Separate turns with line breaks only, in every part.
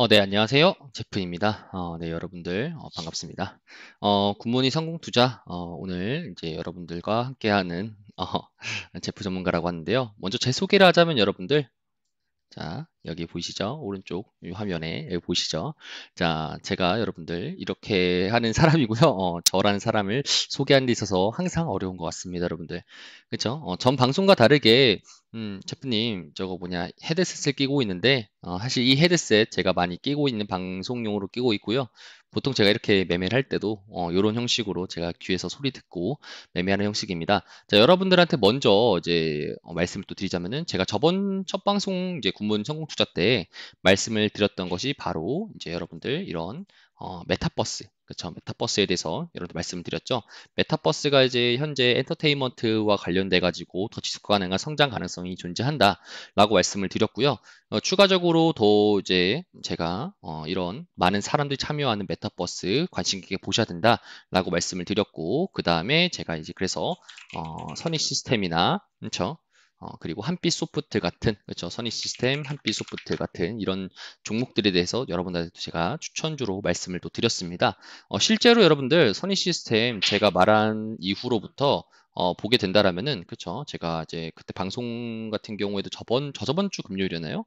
네, 안녕하세요. 제프입니다. 네, 여러분들, 반갑습니다. 굿모닝 성공 투자, 오늘 이제 여러분들과 함께하는, 제프 전문가라고 하는데요. 먼저 제 소개를 하자면 여러분들, 자, 여기 보이시죠? 오른쪽 이 화면에 여기 보이시죠? 자, 제가 여러분들 이렇게 하는 사람이고요. 저라는 사람을 소개하는 데 있어서 항상 어려운 것 같습니다, 여러분들. 그렇죠? 전 방송과 다르게 제프님 저거 뭐냐 헤드셋을 끼고 있는데 사실 이 헤드셋 제가 많이 끼고 있는 방송용으로 끼고 있고요. 보통 제가 이렇게 매매를 할 때도 이런 형식으로 제가 귀에서 소리 듣고 매매하는 형식입니다. 자, 여러분들한테 먼저 이제 말씀을 또 드리자면은 제가 저번 첫 방송 이제 군문 성공 투자 때 말씀을 드렸던 것이 바로 이제 여러분들 이런 메타버스, 그렇죠? 메타버스에 대해서 여러분들 말씀을 드렸죠. 메타버스가 이제 현재 엔터테인먼트와 관련돼 가지고 더 지속 가능한 성장 가능성이 존재한다라고 말씀을 드렸고요. 추가적으로 더 이제 제가 이런 많은 사람들이 참여하는 메타버스 관심 있게 보셔야 된다라고 말씀을 드렸고, 그 다음에 제가 이제 그래서 선익 시스템이나 그렇죠? 그리고 한빛 소프트 같은 그렇죠? 선익 시스템, 한빛 소프트 같은 이런 종목들에 대해서 여러분들한테 제가 추천주로 말씀을 또 드렸습니다. 실제로 여러분들 선익 시스템 제가 말한 이후로부터 보게 된다라면은 그렇죠? 제가 이제 그때 방송 같은 경우에도 저저번 주 금요일이었나요?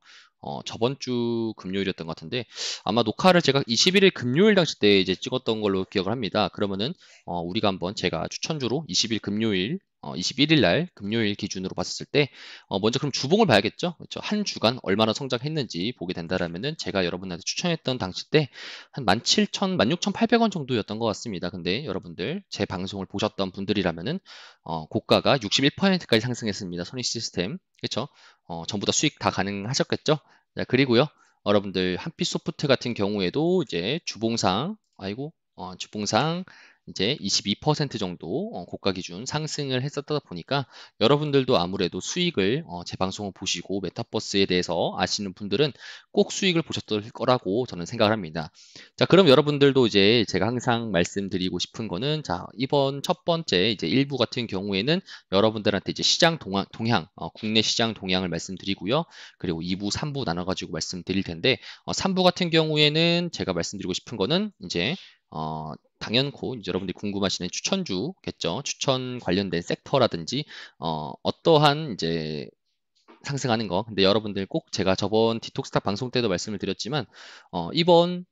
저번 주 금요일이었던 것 같은데 아마 녹화를 제가 21일 금요일 당시 때 이제 찍었던 걸로 기억을 합니다. 그러면은 우리가 한번 제가 추천주로 20일 금요일 21일 날 금요일 기준으로 봤을 때 먼저 그럼 주봉을 봐야겠죠. 그렇죠? 한 주간 얼마나 성장했는지 보게 된다라면은 제가 여러분한테 추천했던 당시 때 한 17,000, 16,800원 정도였던 것 같습니다. 근데 여러분들 제 방송을 보셨던 분들이라면은 고가가 61%까지 상승했습니다. 선익 시스템. 그렇죠? 전부 다 수익 다 가능하셨겠죠? 자, 그리고요. 여러분들 한빛 소프트 같은 경우에도 이제 주봉상 주봉상 이제 22% 정도 고가 기준 상승을 했었다 보니까 여러분들도 아무래도 수익을 제 방송을 보시고 메타버스에 대해서 아시는 분들은 꼭 수익을 보셨을 거라고 저는 생각을 합니다. 자, 그럼 여러분들도 이제 제가 항상 말씀드리고 싶은 거는 자, 이번 첫 번째 이제 1부 같은 경우에는 여러분들한테 이제 시장 동향, 국내 시장 동향을 말씀드리고요. 그리고 2부, 3부 나눠가지고 말씀드릴 텐데 3부 같은 경우에는 제가 말씀드리고 싶은 거는 이제 당연코 이제 여러분들이 궁금하시는 추천주겠죠. 추천 관련된 섹터라든지 어떠한 이제 상승하는 거. 근데 여러분들 꼭 제가 저번 디톡스탁 방송 때도 말씀을 드렸지만 이번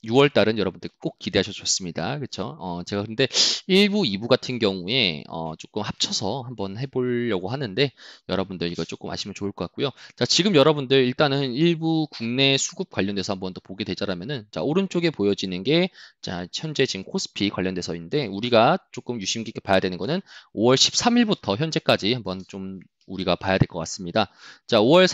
6월 달은 여러분들 꼭 기대하셔도 좋습니다. 그렇죠? 제가 근데 1부, 2부 같은 경우에 조금 합쳐서 한번 해보려고 하는데 여러분들 이거 조금 아시면 좋을 것 같고요. 자, 지금 여러분들 일단은 1부 국내 수급 관련돼서 한번 더 보게 되자라면은 자, 오른쪽에 보여지는 게 자, 현재 지금 코스피 관련돼서인데 우리가 조금 유심 깊게 봐야 되는 거는 5월 13일부터 현재까지 한번 좀 우리가 봐야 될 것 같습니다. 자, 5월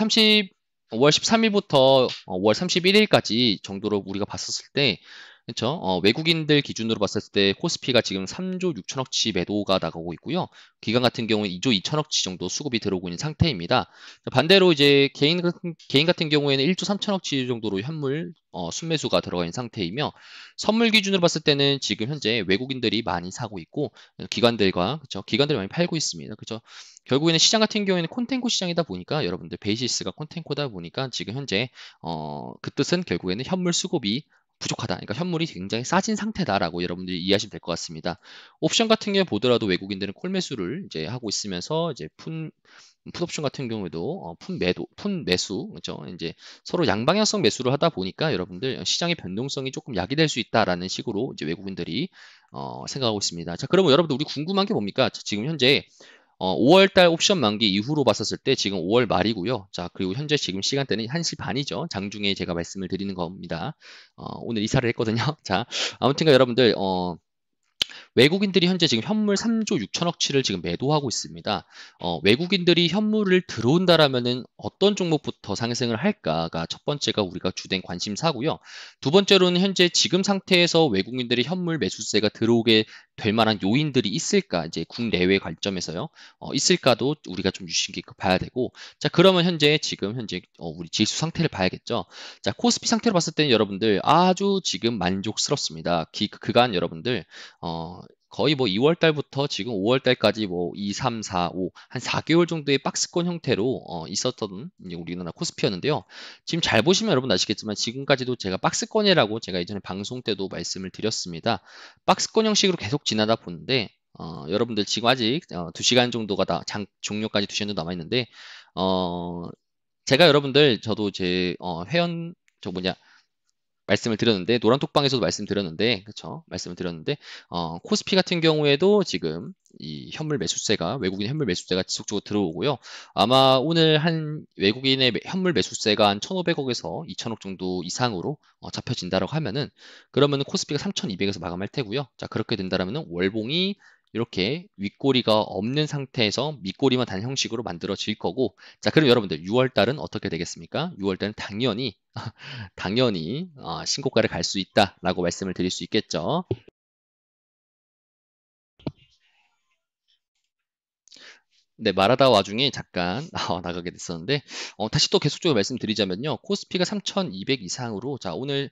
13일부터 5월 31일까지 정도로 우리가 봤었을 때, 그렇죠? 외국인들 기준으로 봤을 때 코스피가 지금 3조 6천억치 매도가 나가고 있고요. 기관 같은 경우는 2조 2천억치 정도 수급이 들어오고 있는 상태입니다. 반대로 이제 개인 같은 경우에는 1조 3천억치 정도로 현물 순매수가 들어가 있는 상태이며 선물 기준으로 봤을 때는 지금 현재 외국인들이 많이 사고 있고 기관들과 그렇죠? 기관들이 많이 팔고 있습니다. 그렇죠? 결국에는 시장 같은 경우에는 콘텐코 시장이다 보니까 여러분들 베이시스가 콘텐코다 보니까 지금 현재 그 뜻은 결국에는 현물 수급이 부족하다. 그러니까 현물이 굉장히 싸진 상태다라고 여러분들이 이해하시면 될 것 같습니다. 옵션 같은 경우 보더라도 외국인들은 콜 매수를 이제 하고 있으면서 이제 풋옵션 같은 경우에도 푼 매수, 그렇죠? 이제 서로 양방향성 매수를 하다 보니까 여러분들 시장의 변동성이 조금 야기될 수 있다라는 식으로 이제 외국인들이 생각하고 있습니다. 자, 그러면 여러분들 우리 궁금한 게 뭡니까? 지금 현재 5월달 옵션 만기 이후로 봤었을 때 지금 5월 말이고요. 자, 그리고 현재 지금 시간대는 1시 반이죠. 장중에 제가 말씀을 드리는 겁니다. 오늘 이사를 했거든요. 자, 아무튼가 여러분들, 외국인들이 현재 지금 현물 3조 6천억치를 지금 매도하고 있습니다. 외국인들이 현물을 들어온다라면은 어떤 종목부터 상승을 할까가 첫 번째가 우리가 주된 관심사고요. 두 번째로는 현재 지금 상태에서 외국인들이 현물 매수세가 들어오게 될 만한 요인들이 있을까? 이제 국내외 관점에서요. 있을까도 우리가 좀 유심 깊게 봐야 되고, 자, 그러면 지금 현재 우리 지수 상태를 봐야겠죠. 자, 코스피 상태로 봤을 때는 여러분들 아주 지금 만족스럽습니다. 그간 여러분들 거의 뭐 2월 달부터 지금 5월 달까지 뭐 2, 3, 4, 5, 한 4개월 정도의 박스권 형태로 있었던 이제 우리나라 코스피였는데요. 지금 잘 보시면 여러분 아시겠지만 지금까지도 제가 박스권이라고 제가 예전에 방송 때도 말씀을 드렸습니다. 박스권 형식으로 계속 지나다 보는데 여러분들 지금 아직 2시간 정도가 종료까지 2시간 정도 남아있는데 제가 여러분들 저도 제 회원 저 뭐냐 말씀을 드렸는데 노란톡방에서도 말씀드렸는데 그쵸 말씀을 드렸는데 코스피 같은 경우에도 지금 이 현물 매수세가 외국인 현물 매수세가 지속적으로 들어오고요. 아마 오늘 한 외국인의 현물 매수세가 한 1,500억에서 2,000억 정도 이상으로 잡혀진다라고 하면은 그러면은 코스피가 3,200에서 마감할 테고요. 자 그렇게 된다라면은 월봉이 이렇게 윗꼬리가 없는 상태에서 밑꼬리만 단 형식으로 만들어질 거고 자 그럼 여러분들 6월 달은 어떻게 되겠습니까? 6월 달은 당연히 신고가를 갈 수 있다라고 말씀을 드릴 수 있겠죠. 네, 말하다 와중에 잠깐 나가게 됐었는데 다시 또 계속적으로 말씀드리자면요. 코스피가 3,200 이상으로 자 오늘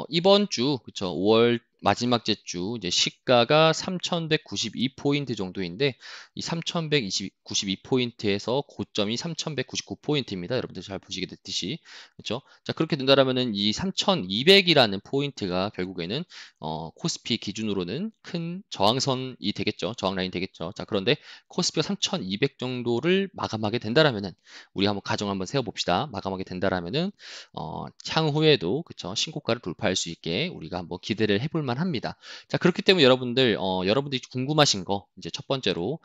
이번 주 그쵸 5월 마지막 주 이제 시가가 3,192포인트 정도인데 이 3,192포인트에서 고점이 3,199포인트입니다. 여러분들 잘 보시게 됐듯이 그렇죠? 자 그렇게 된다라면은 이 3,200이라는 포인트가 결국에는 코스피 기준으로는 큰 저항선이 되겠죠. 저항 라인 되겠죠. 자 그런데 코스피가 3,200 정도를 마감하게 된다라면은 우리 한번 가정 한번 세워봅시다. 마감하게 된다라면은 향후에도 그쵸 신고가를 돌파할 수 있게 우리가 한번 기대를 해볼 만합니다. 자 그렇기 때문에 여러분들이 궁금하신 거 이제 첫 번째로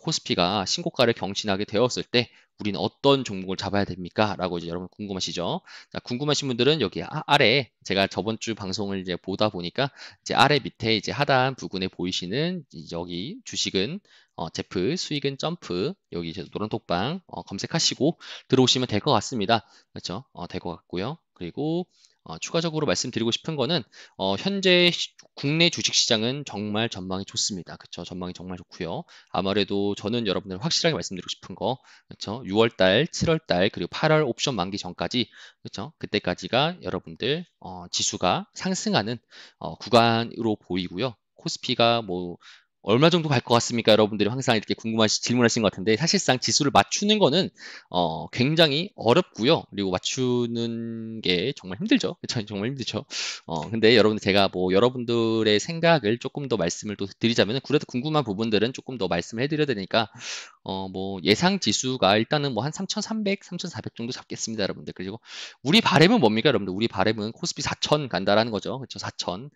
코스피가 신고가를 경신하게 되었을 때 우리는 어떤 종목을 잡아야 됩니까? 라고 이제 여러분 궁금하시죠? 자, 궁금하신 분들은 여기 아래 제가 저번 주 방송을 이제 보다 보니까 이제 아래 밑에 이제 하단 부분에 보이시는 여기 주식은 제프 수익은 점프 여기 이제 노란톡방 검색하시고 들어오시면 될 것 같습니다. 그렇죠? 될 것 같고요. 그리고 추가적으로 말씀드리고 싶은 거는 현재 국내 주식시장은 정말 전망이 좋습니다. 그렇죠? 전망이 정말 좋고요. 아무래도 저는 여러분들 확실하게 말씀드리고 싶은 거 그렇죠? 6월달, 7월달 그리고 8월 옵션 만기 전까지 그렇죠? 그때까지가 여러분들 지수가 상승하는 구간으로 보이고요. 코스피가 뭐 얼마 정도 갈 것 같습니까? 여러분들이 항상 이렇게 질문하신 것 같은데 사실상 지수를 맞추는 거는 굉장히 어렵고요. 그리고 맞추는 게 정말 힘들죠. 그쵸? 정말 힘들죠. 근데 여러분들 제가 뭐 여러분들의 생각을 조금 더 말씀을 또 드리자면 그래도 궁금한 부분들은 조금 더 말씀을 해드려야 되니까 뭐 예상 지수가 일단은 뭐 한 3,300, 3,400 정도 잡겠습니다, 여러분들. 그리고 우리 바램은 뭡니까, 여러분들? 우리 바램은 코스피 4,000 간다라는 거죠. 그렇죠? 4,000.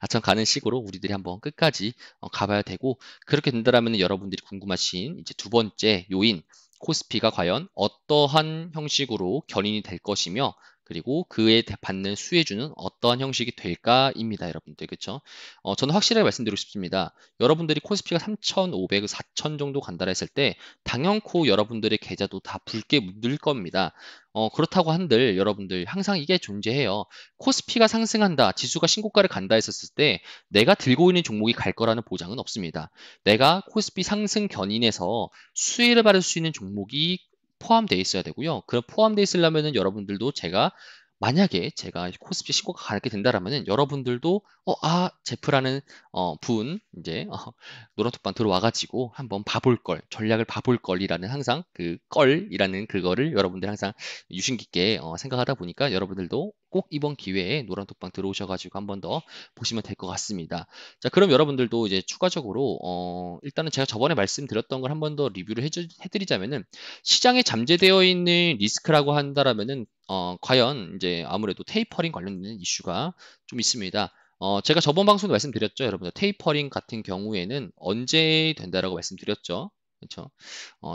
4,000 가는 식으로 우리들이 한번 끝까지 가봐야 되고 그렇게 된다라면 여러분들이 궁금하신 이제 두 번째 요인 코스피가 과연 어떠한 형식으로 견인이 될 것이며 그리고 그에 받는 수혜주는 어떠한 형식이 될까입니다, 여러분들. 그렇죠? 저는 확실하게 말씀드리고 싶습니다. 여러분들이 코스피가 3,500, 4,000 정도 간다 했을 때 당연코 여러분들의 계좌도 다 붉게 묻을 겁니다. 그렇다고 한들 여러분들 항상 이게 존재해요. 코스피가 상승한다, 지수가 신고가를 간다 했었을 때 내가 들고 있는 종목이 갈 거라는 보장은 없습니다. 내가 코스피 상승 견인에서 수혜를 받을 수 있는 종목이 포함되어 있어야 되고요. 그럼 포함되어 있으려면은 여러분들도 만약에 제가 코스피 신고가 가게 된다라면은 여러분들도 제프라는 분 이제 노란톡방 들어와가지고 한번 봐볼 걸 전략을 봐볼 걸이라는 항상 그 걸이라는 그거를 여러분들 항상 유심 깊게 생각하다 보니까 여러분들도 꼭 이번 기회에 노란톡방 들어오셔가지고 한번 더 보시면 될 것 같습니다. 자, 그럼 여러분들도 이제 추가적으로 일단은 제가 저번에 말씀드렸던 걸 한번 더 리뷰를 해드리자면은 시장에 잠재되어 있는 리스크라고 한다라면은 과연 이제 아무래도 테이퍼링 관련된 이슈가 좀 있습니다. 제가 저번 방송도 말씀드렸죠, 여러분들. 테이퍼링 같은 경우에는 언제 된다라고 말씀드렸죠. 그렇죠?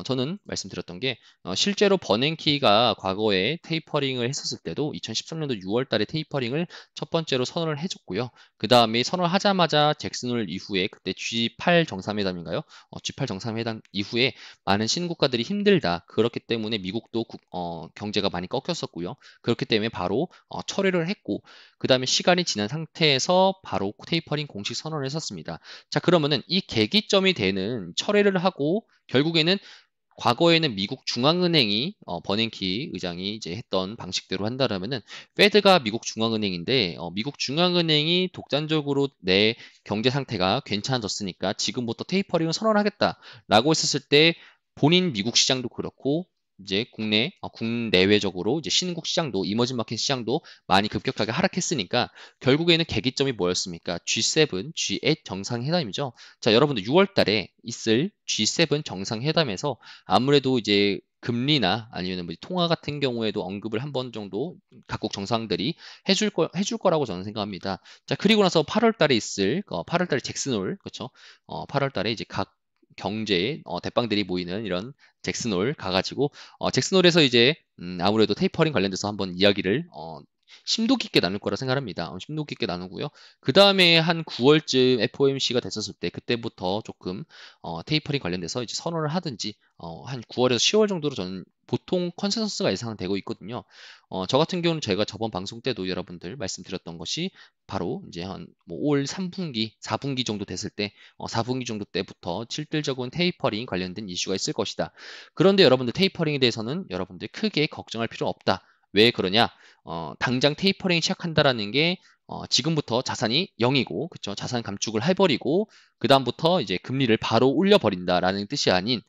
저는 말씀드렸던 게 실제로 버냉키가 과거에 테이퍼링을 했었을 때도 2013년도 6월 달에 테이퍼링을 첫 번째로 선언을 해줬고요. 그 다음에 선언하자마자 잭슨홀 이후에 그때 G8 정상회담인가요? G8 정상회담 이후에 많은 신국가들이 힘들다. 그렇기 때문에 미국도 경제가 많이 꺾였었고요. 그렇기 때문에 바로 철회를 했고 그 다음에 시간이 지난 상태에서 바로 테이퍼링 공식 선언을 했었습니다. 자, 그러면은 이 계기점이 되는 철회를 하고 결국에는 과거에는 미국 중앙은행이 버냉키 의장이 이제 했던 방식대로 한다라면은 페드가 미국 중앙은행인데 미국 중앙은행이 독단적으로 내 경제 상태가 괜찮아졌으니까 지금부터 테이퍼링을 선언하겠다라고 했었을 때 본인 미국 시장도 그렇고 이제 국내외적으로 이제 신흥국 시장도 이머징 마켓 시장도 많이 급격하게 하락했으니까 결국에는 계기점이 뭐였습니까? G7, G8 정상회담이죠. 자, 여러분들 6월 달에 있을 G7 정상회담에서 아무래도 이제 금리나 아니면 뭐 통화 같은 경우에도 언급을 한 번 정도 각국 정상들이 해줄 거라고 저는 생각합니다. 자, 그리고 나서 8월 달에 있을, 8월 달에 잭슨홀, 그렇죠? 8월 달에 이제 각 경제 대빵들이 모이는 이런 잭슨홀 가가지고 잭슨홀에서 이제 아무래도 테이퍼링 관련돼서 한번 이야기를 심도 깊게 나눌 거라 생각합니다. 심도 깊게 나누고요. 그 다음에 한 9월쯤 FOMC가 됐었을 때 그때부터 조금 테이퍼링 관련돼서 이제 선언을 하든지 한 9월에서 10월 정도로 저는 보통 컨센서스가 예상되고 있거든요. 저 같은 경우는 제가 저번 방송 때도 여러분들 말씀드렸던 것이 바로 이제 한 뭐 5월 3분기, 4분기 정도 됐을 때 4분기 정도 때부터 실질적인 테이퍼링 관련된 이슈가 있을 것이다. 그런데 여러분들 테이퍼링에 대해서는 여러분들 크게 걱정할 필요 없다. 왜 그러냐? 당장 테이퍼링 시작한다라는 게 지금부터 자산이 0이고, 그쵸? 자산 감축을 해버리고, 그다음부터 이제 금리를 바로 올려버린다라는 뜻이 아닌,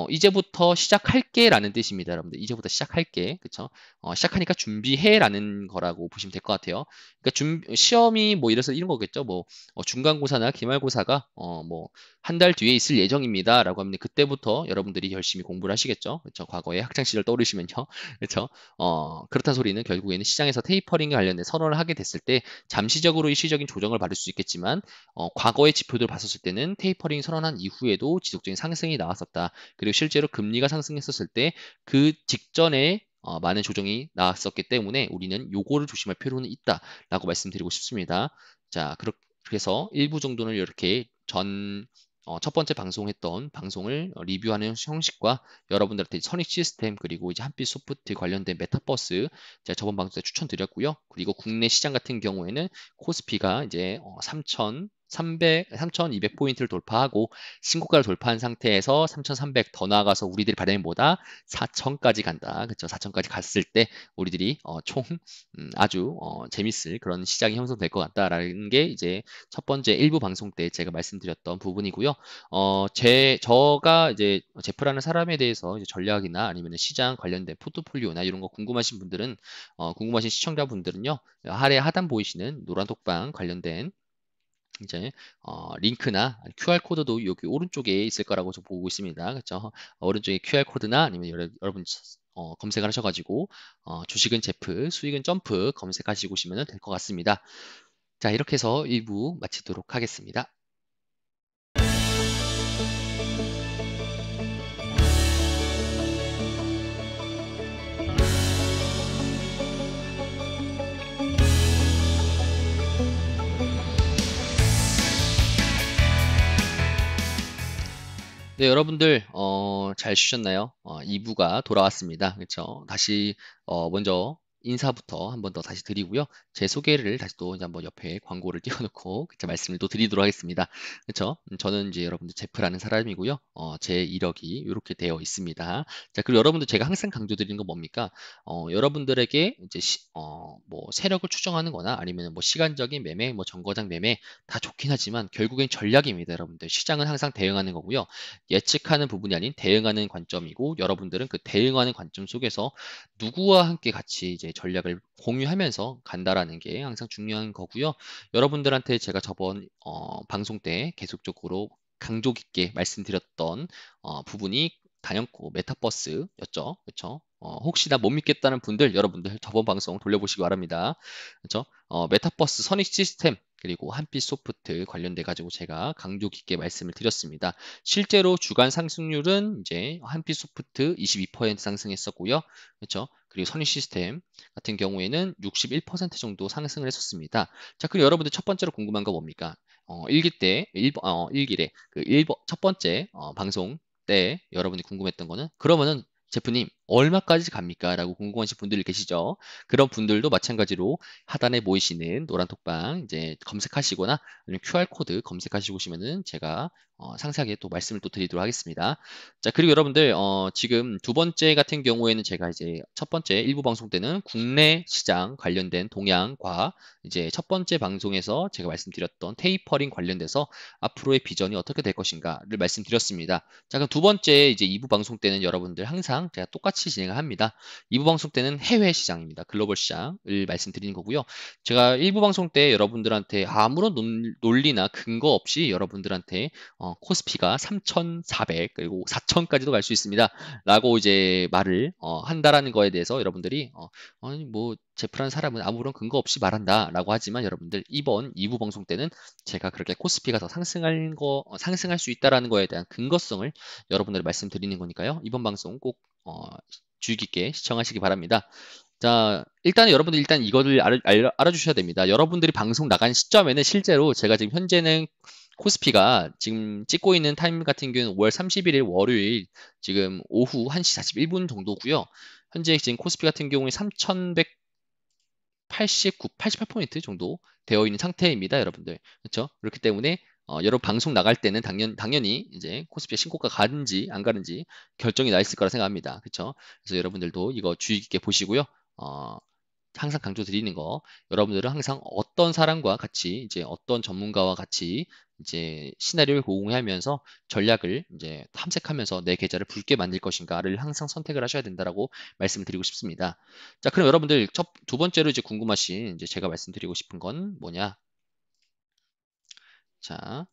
이제부터 시작할게라는 뜻입니다, 여러분들. 이제부터 시작할게, 그쵸? 시작하니까 준비해라는 거라고 보시면 될 것 같아요. 그러니까 시험이 뭐 이래서 이런 거겠죠. 뭐 중간고사나 기말고사가 뭐 한 달 뒤에 있을 예정입니다라고 하면 그때부터 여러분들이 열심히 공부를 하시겠죠. 그렇죠? 과거에 학창 시절 떠오르시면요. 그렇죠? 그렇다는 소리는 결국에는 시장에서 테이퍼링에 관련된 선언을 하게 됐을 때 잠시적으로 일시적인 조정을 받을 수 있겠지만 과거의 지표들을 봤었을 때는 테이퍼링 선언한 이후에도 지속적인 상승이 나왔었다. 그리고 실제로 금리가 상승했었을 때 그 직전에 많은 조정이 나왔었기 때문에 우리는 요거를 조심할 필요는 있다라고 말씀드리고 싶습니다. 자, 그래서 일부 정도는 이렇게 첫 번째 방송했던 방송을 리뷰하는 형식과 여러분들한테 선익 시스템 그리고 이제 한빛 소프트 관련된 메타버스 제가 저번 방송 때 추천드렸고요. 그리고 국내 시장 같은 경우에는 코스피가 이제 3,200포인트를 돌파하고 신고가를 돌파한 상태에서 3,300 더 나아가서 우리들이 바라는 보다 4,000까지 간다. 그렇죠? 4,000까지 갔을 때 우리들이 총 아주 재밌을 그런 시장이 형성될 것 같다라는 게 이제 첫 번째 일부 방송 때 제가 말씀드렸던 부분이고요. 제가 이제 제프라는 사람에 대해서 이제 전략이나 아니면 시장 관련된 포트폴리오나 이런 거 궁금하신 분들은, 궁금하신 시청자분들은요, 아래 하단 보이시는 노란 톡방 관련된 이제 링크나 QR 코드도 여기 오른쪽에 있을 거라고 저 보고 있습니다. 그렇죠? 오른쪽에 QR 코드나 아니면 여러분 검색을 하셔가지고 주식은 제프, 수익은 점프 검색하시고 오시면 될 것 같습니다. 자, 이렇게 해서 1부 마치도록 하겠습니다. 네, 여러분들 잘 쉬셨나요? 2부가 돌아왔습니다. 그렇죠? 다시 먼저 인사부터 한 번 더 다시 드리고요. 제 소개를 다시 또 이제 한번 옆에 광고를 띄워놓고 제 말씀을 또 드리도록 하겠습니다. 그렇죠? 저는 이제 여러분들 제프라는 사람이고요. 제 이력이 이렇게 되어 있습니다. 자, 그리고 여러분들 제가 항상 강조드리는 건 뭡니까? 여러분들에게 이제 뭐 세력을 추정하는 거나 아니면 뭐 시간적인 매매, 뭐 정거장 매매 다 좋긴 하지만 결국엔 전략입니다, 여러분들. 시장은 항상 대응하는 거고요. 예측하는 부분이 아닌 대응하는 관점이고 여러분들은 그 대응하는 관점 속에서 누구와 함께 같이 이제 전략을 공유하면서 간다라는 게 항상 중요한 거고요. 여러분들한테 제가 저번 방송 때 계속적으로 강조 깊게 말씀드렸던 부분이 단연코 메타버스였죠. 그렇죠? 혹시나 못 믿겠다는 분들 여러분들 저번 방송 돌려보시기 바랍니다. 그렇죠? 메타버스 선익 시스템 그리고 한빛소프트 관련돼 가지고 제가 강조 깊게 말씀을 드렸습니다. 실제로 주간 상승률은 이제 한빛소프트 22% 상승했었고요. 그렇죠? 그리고 선희시스템 같은 경우에는 61% 정도 상승을 했었습니다. 자, 그리고 여러분들 첫 번째로 궁금한 거 뭡니까? 일기 때, 일기래, 첫 번째 방송 때 여러분이 궁금했던 거는 그러면은 제프님 얼마까지 갑니까? 라고 궁금하신 분들이 계시죠? 그런 분들도 마찬가지로 하단에 보이시는 노란 톡방 이제 검색하시거나 아니면 QR코드 검색하시고 오시면은 제가 상세하게 또 말씀을 또 드리도록 하겠습니다. 자, 그리고 여러분들 지금 두 번째 같은 경우에는 제가 이제 첫 번째 일부 방송 때는 국내 시장 관련된 동향과 이제 첫 번째 방송에서 제가 말씀드렸던 테이퍼링 관련돼서 앞으로의 비전이 어떻게 될 것인가를 말씀드렸습니다. 자, 그럼 두 번째 이제 2부 방송 때는 여러분들 항상 제가 똑같이 진행을 합니다. 2부 방송 때는 해외 시장입니다. 글로벌 시장을 말씀드리는 거고요. 제가 1부 방송 때 여러분들한테 아무런 논리나 근거 없이 여러분들한테 코스피가 3,400 그리고 4,000까지도 갈 수 있습니다. 라고 이제 말을 한다라는 거에 대해서 여러분들이 아니 뭐 제프라는 사람은 아무런 근거 없이 말한다 라고 하지만 여러분들 이번 2부 방송 때는 제가 그렇게 코스피가 더 상승할 수 있다라는 거에 대한 근거성을 여러분들 말씀드리는 거니까요. 이번 방송 꼭 주의 깊게 시청하시기 바랍니다. 자, 일단 여러분들 일단 이거를 알아주셔야 됩니다. 여러분들이 방송 나간 시점에는 실제로 제가 지금 현재는 코스피가 지금 찍고 있는 타임 같은 경우는 5월 31일 월요일 지금 오후 1시 41분 정도고요. 현재 지금 코스피 같은 경우에 3,189, 88포인트 정도 되어 있는 상태입니다, 여러분들. 그렇죠? 그렇기 때문에 여러분 방송 나갈 때는 당연히 이제 코스피의 신고가 가는지 안 가는지 결정이 나 있을 거라 생각합니다. 그렇죠? 그래서 여러분들도 이거 주의 깊게 보시고요. 항상 강조드리는 거, 여러분들은 항상 어떤 사람과 같이 이제 어떤 전문가와 같이 이제 시나리오를 공유하면서 전략을 이제 탐색하면서 내 계좌를 붉게 만들 것인가를 항상 선택을 하셔야 된다라고 말씀을 드리고 싶습니다. 자, 그럼 여러분들 두 번째로 이제 궁금하신 이제 제가 말씀드리고 싶은 건 뭐냐? 자,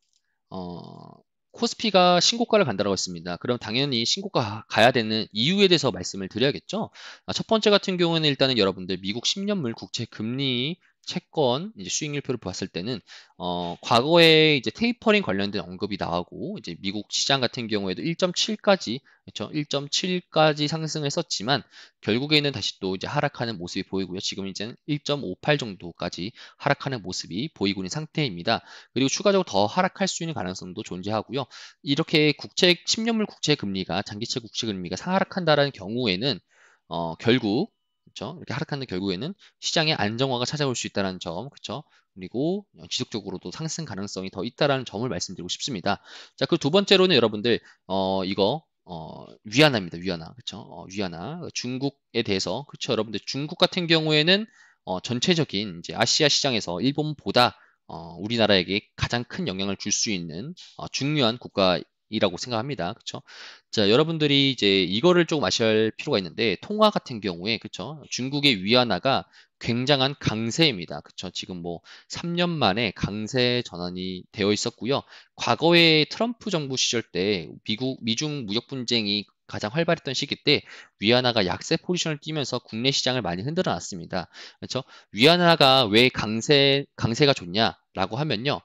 어, 코스피가 신고가를 간다고 했습니다. 그럼 당연히 신고가 가야 되는 이유에 대해서 말씀을 드려야겠죠. 첫 번째 같은 경우는 일단은 여러분들 미국 10년물 국채 금리 채권 이제 수익률표를 봤을 때는 과거에 이제 테이퍼링 관련된 언급이 나오고 이제 미국 시장 같은 경우에도 1.7까지 그렇죠? 1.7까지 상승했었지만 결국에는 다시 또 이제 하락하는 모습이 보이고요. 지금 이제는 1.58 정도까지 하락하는 모습이 보이고 있는 상태입니다. 그리고 추가적으로 더 하락할 수 있는 가능성도 존재하고요. 이렇게 10년물 국채 금리가 장기채 국채 금리가 하락한다라는 경우에는 결국 그렇죠? 이렇게 하락하는 결국에는 시장의 안정화가 찾아올 수 있다는 점, 그렇죠? 그리고 지속적으로도 상승 가능성이 더 있다라는 점을 말씀드리고 싶습니다. 자, 그 두 번째로는 여러분들 이거 위안화입니다. 위안화, 그렇죠? 위안화 중국에 대해서 그렇죠? 여러분들 중국 같은 경우에는 전체적인 이제 아시아 시장에서 일본보다 우리나라에게 가장 큰 영향을 줄 수 있는 중요한 국가이라고 생각합니다. 그렇죠? 자, 여러분들이 이제 이거를 조금 아셔야 할 필요가 있는데 통화 같은 경우에 그렇죠? 중국의 위안화가 굉장한 강세입니다. 그렇죠? 지금 뭐 3년 만에 강세 전환이 되어 있었고요. 과거에 트럼프 정부 시절 때 미중 무역 분쟁이 가장 활발했던 시기 때 위안화가 약세 포지션을 띄면서 국내 시장을 많이 흔들어 놨습니다. 그렇죠? 위안화가 왜 강세가 좋냐라고 하면요.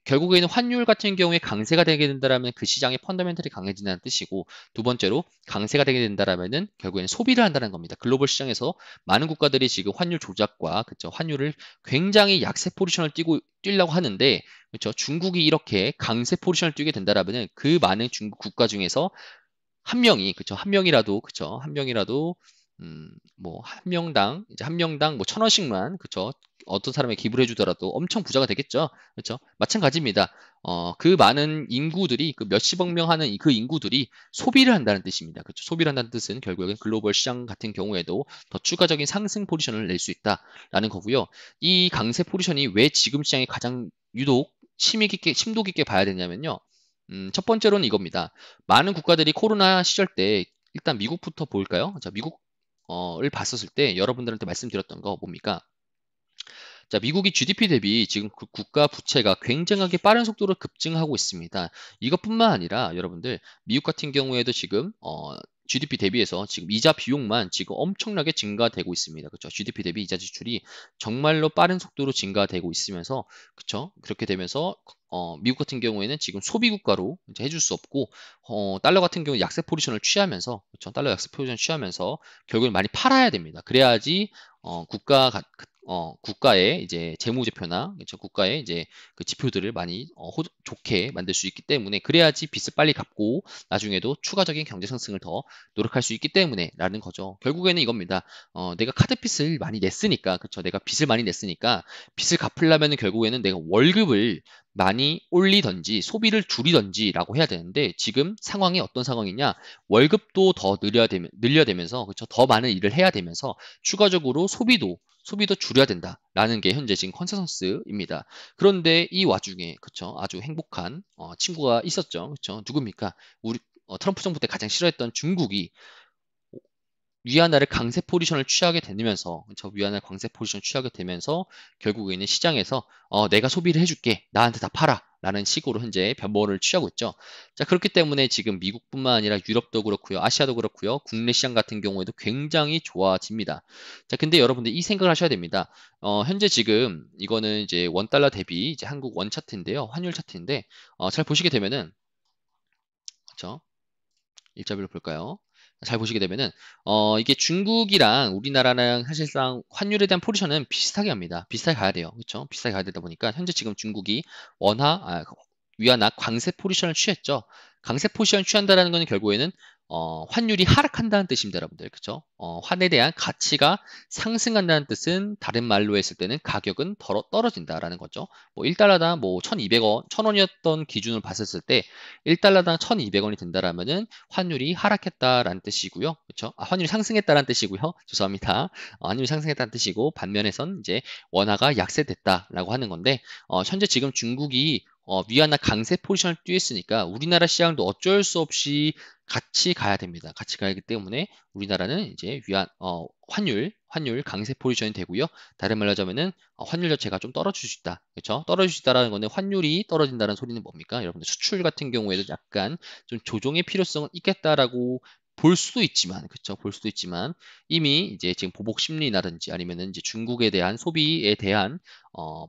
결국에는 환율 같은 경우에 강세가 되게 된다라면 그 시장의 펀더멘털이 강해진다는 뜻이고 두 번째로 강세가 되게 된다라면은 결국에는 소비를 한다는 겁니다. 글로벌 시장에서 많은 국가들이 지금 환율 조작과 그쵸 환율을 굉장히 약세 포지션을 뛰려고 하는데 그렇죠? 중국이 이렇게 강세 포지션을 뛰게 된다라면은 그 많은 중국 국가 중에서 한 명이 그쵸 한 명이라도 그쵸 한 명이라도 뭐 한 명당 이제 한 명당 뭐 1,000원씩만 그쵸 어떤 사람이 기부를 해주더라도 엄청 부자가 되겠죠. 그렇죠? 마찬가지입니다. 그 많은 인구들이 그 몇십억 명 하는 그 인구들이 소비를 한다는 뜻입니다. 그렇죠? 소비를 한다는 뜻은 결국엔 글로벌 시장 같은 경우에도 더 추가적인 상승 포지션을 낼 수 있다라는 거고요. 이 강세 포지션이 왜 지금 시장에 가장 유독 심도 깊게 봐야 되냐면요. 첫 번째로는 이겁니다. 많은 국가들이 코로나 시절 때 일단 미국부터 볼까요? 자, 미국을 봤었을 때 여러분들한테 말씀드렸던 거 뭡니까? 자, 미국이 GDP 대비 지금 그 국가 부채가 굉장하게 빠른 속도로 급증하고 있습니다. 이것뿐만 아니라 여러분들 미국 같은 경우에도 지금 GDP 대비해서 지금 이자 비용만 지금 엄청나게 증가되고 있습니다. 그렇죠? GDP 대비 이자 지출이 정말로 빠른 속도로 증가되고 있으면서, 그렇죠? 그렇게 되면서 미국 같은 경우에는 지금 소비 국가로 이제 해줄 수 없고, 달러 같은 경우 약세 포지션을 취하면서, 그렇죠? 달러 약세 포지션을 취하면서 결국엔 많이 팔아야 됩니다. 그래야지 국가의 이제 재무제표나, 그렇죠? 국가의 이제 그 지표들을 많이 좋게 만들 수 있기 때문에, 그래야지 빚을 빨리 갚고 나중에도 추가적인 경제 상승을 더 노력할 수 있기 때문에라는 거죠. 결국에는 이겁니다. 내가 카드빚을 많이 냈으니까, 그렇죠? 내가 빚을 많이 냈으니까 빚을 갚으려면은 결국에는 내가 월급을 많이 올리든지 소비를 줄이든지라고 해야 되는데, 지금 상황이 어떤 상황이냐? 월급도 더 늘려되면서, 그렇죠? 더 많은 일을 해야 되면서 추가적으로 소비도 줄여야 된다라는 게 현재 지금 컨센서스입니다. 그런데 이 와중에, 그쵸, 아주 행복한 친구가 있었죠. 그쵸? 누굽니까? 우리 트럼프 정부 때 가장 싫어했던 중국이 위안화를 강세 포지션을 취하게 되면서, 그쵸? 위안화 강세 포지션을 취하게 되면서 결국에는 시장에서 내가 소비를 해줄게, 나한테 다 팔아 라는 식으로 현재 변모를 취하고 있죠. 자, 그렇기 때문에 지금 미국뿐만 아니라 유럽도 그렇고요, 아시아도 그렇고요, 국내 시장 같은 경우에도 굉장히 좋아집니다. 자, 근데 여러분들 이 생각을 하셔야 됩니다. 현재 지금 이거는 이제 원 달러 대비 이제 한국 원 차트인데요, 환율 차트인데, 잘 보시게 되면은, 그쵸? 일자별로 볼까요? 잘 보시게 되면은 이게 중국이랑 우리나라랑 사실상 환율에 대한 포지션은 비슷하게 합니다. 비슷하게 가야 돼요. 그렇죠? 비슷하게 가야 되다 보니까 현재 지금 중국이 위안화 강세 포지션을 취했죠. 강세 포지션을 취한다는 것은 결국에는 환율이 하락한다는 뜻입니다, 여러분들. 그렇죠? 환에 대한 가치가 상승한다는 뜻은, 다른 말로 했을 때는 가격은 떨어진다라는 거죠. 뭐 1달러당 뭐 1,200원, 1,000원이었던 기준을 봤을 때 1달러당 1,200원이 된다라면은 환율이 하락했다라는 뜻이고요. 그렇죠? 환율이 상승했다라는 뜻이고요. 죄송합니다. 환율이 상승했다는 뜻이고, 반면에선 이제 원화가 약세됐다라고 하는 건데, 현재 지금 중국이 위안화 강세 포지션을 띄했으니까 우리나라 시장도 어쩔 수 없이 같이 가야 됩니다. 같이 가야 하기 때문에 우리나라는 이제 환율 강세 포지션이 되고요. 다른 말로 하자면은 환율 자체가 좀 떨어질 수 있다. 그렇죠? 떨어질 수 있다라는 거는, 환율이 떨어진다는 소리는 뭡니까? 여러분들 수출 같은 경우에도 약간 좀 조정의 필요성은 있겠다라고 볼 수도 있지만, 그렇죠? 볼 수도 있지만, 이미 이제 지금 보복 심리라든지 아니면은 이제 중국에 대한 소비에 대한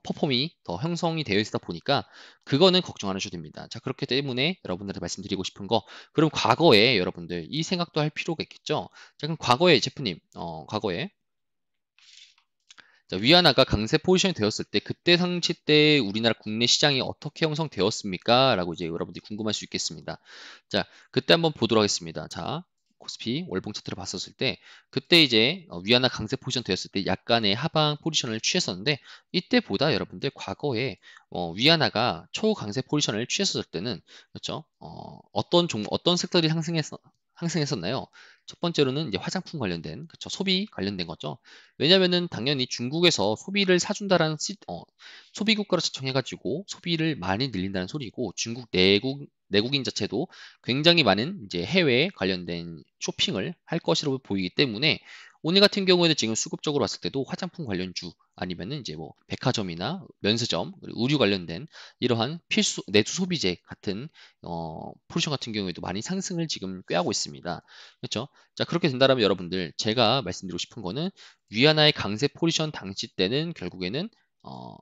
퍼폼이 더 형성이 되어 있다 보니까 그거는 걱정 안 하셔도 됩니다. 자, 그렇기 때문에 여러분들한테 말씀드리고 싶은 거, 그럼 과거에 여러분들 이 생각도 할 필요가 있겠죠? 자, 그럼 과거에 제프님, 과거에 자, 위안화가 강세 포지션이 되었을 때, 그때 당시 때 우리나라 국내 시장이 어떻게 형성되었습니까? 라고 이제 여러분들이 궁금할 수 있겠습니다. 자, 그때 한번 보도록 하겠습니다. 자, 코스피 월봉 차트를 봤었을 때, 그때 이제 위안화 강세 포지션 되었을 때 약간의 하방 포지션을 취했었는데, 이때보다 여러분들 과거에 위안화가 초강세 포지션을 취했었을 때는, 그렇죠? 어떤 섹터들이 상승했었나요? 첫 번째로는 이제 화장품 관련된, 그쵸, 소비 관련된 거죠. 왜냐면은 당연히 중국에서 소비를 사준다라는 소비 국가로 지정해가지고 소비를 많이 늘린다는 소리고, 중국 내국인 자체도 굉장히 많은 이제 해외 관련된 쇼핑을 할 것이라고 보이기 때문에, 오늘 같은 경우에는 지금 수급적으로 봤을 때도 화장품 관련주, 아니면은 이제 뭐 백화점이나 면세점, 그리고 의류 관련된 이러한 필수 내수 소비재 같은 포지션 같은 경우에도 많이 상승을 지금 꾀하고 있습니다. 그렇죠? 자, 그렇게 된다면 여러분들, 제가 말씀드리고 싶은 거는, 위안화의 강세 포지션 당시 때는 결국에는 어,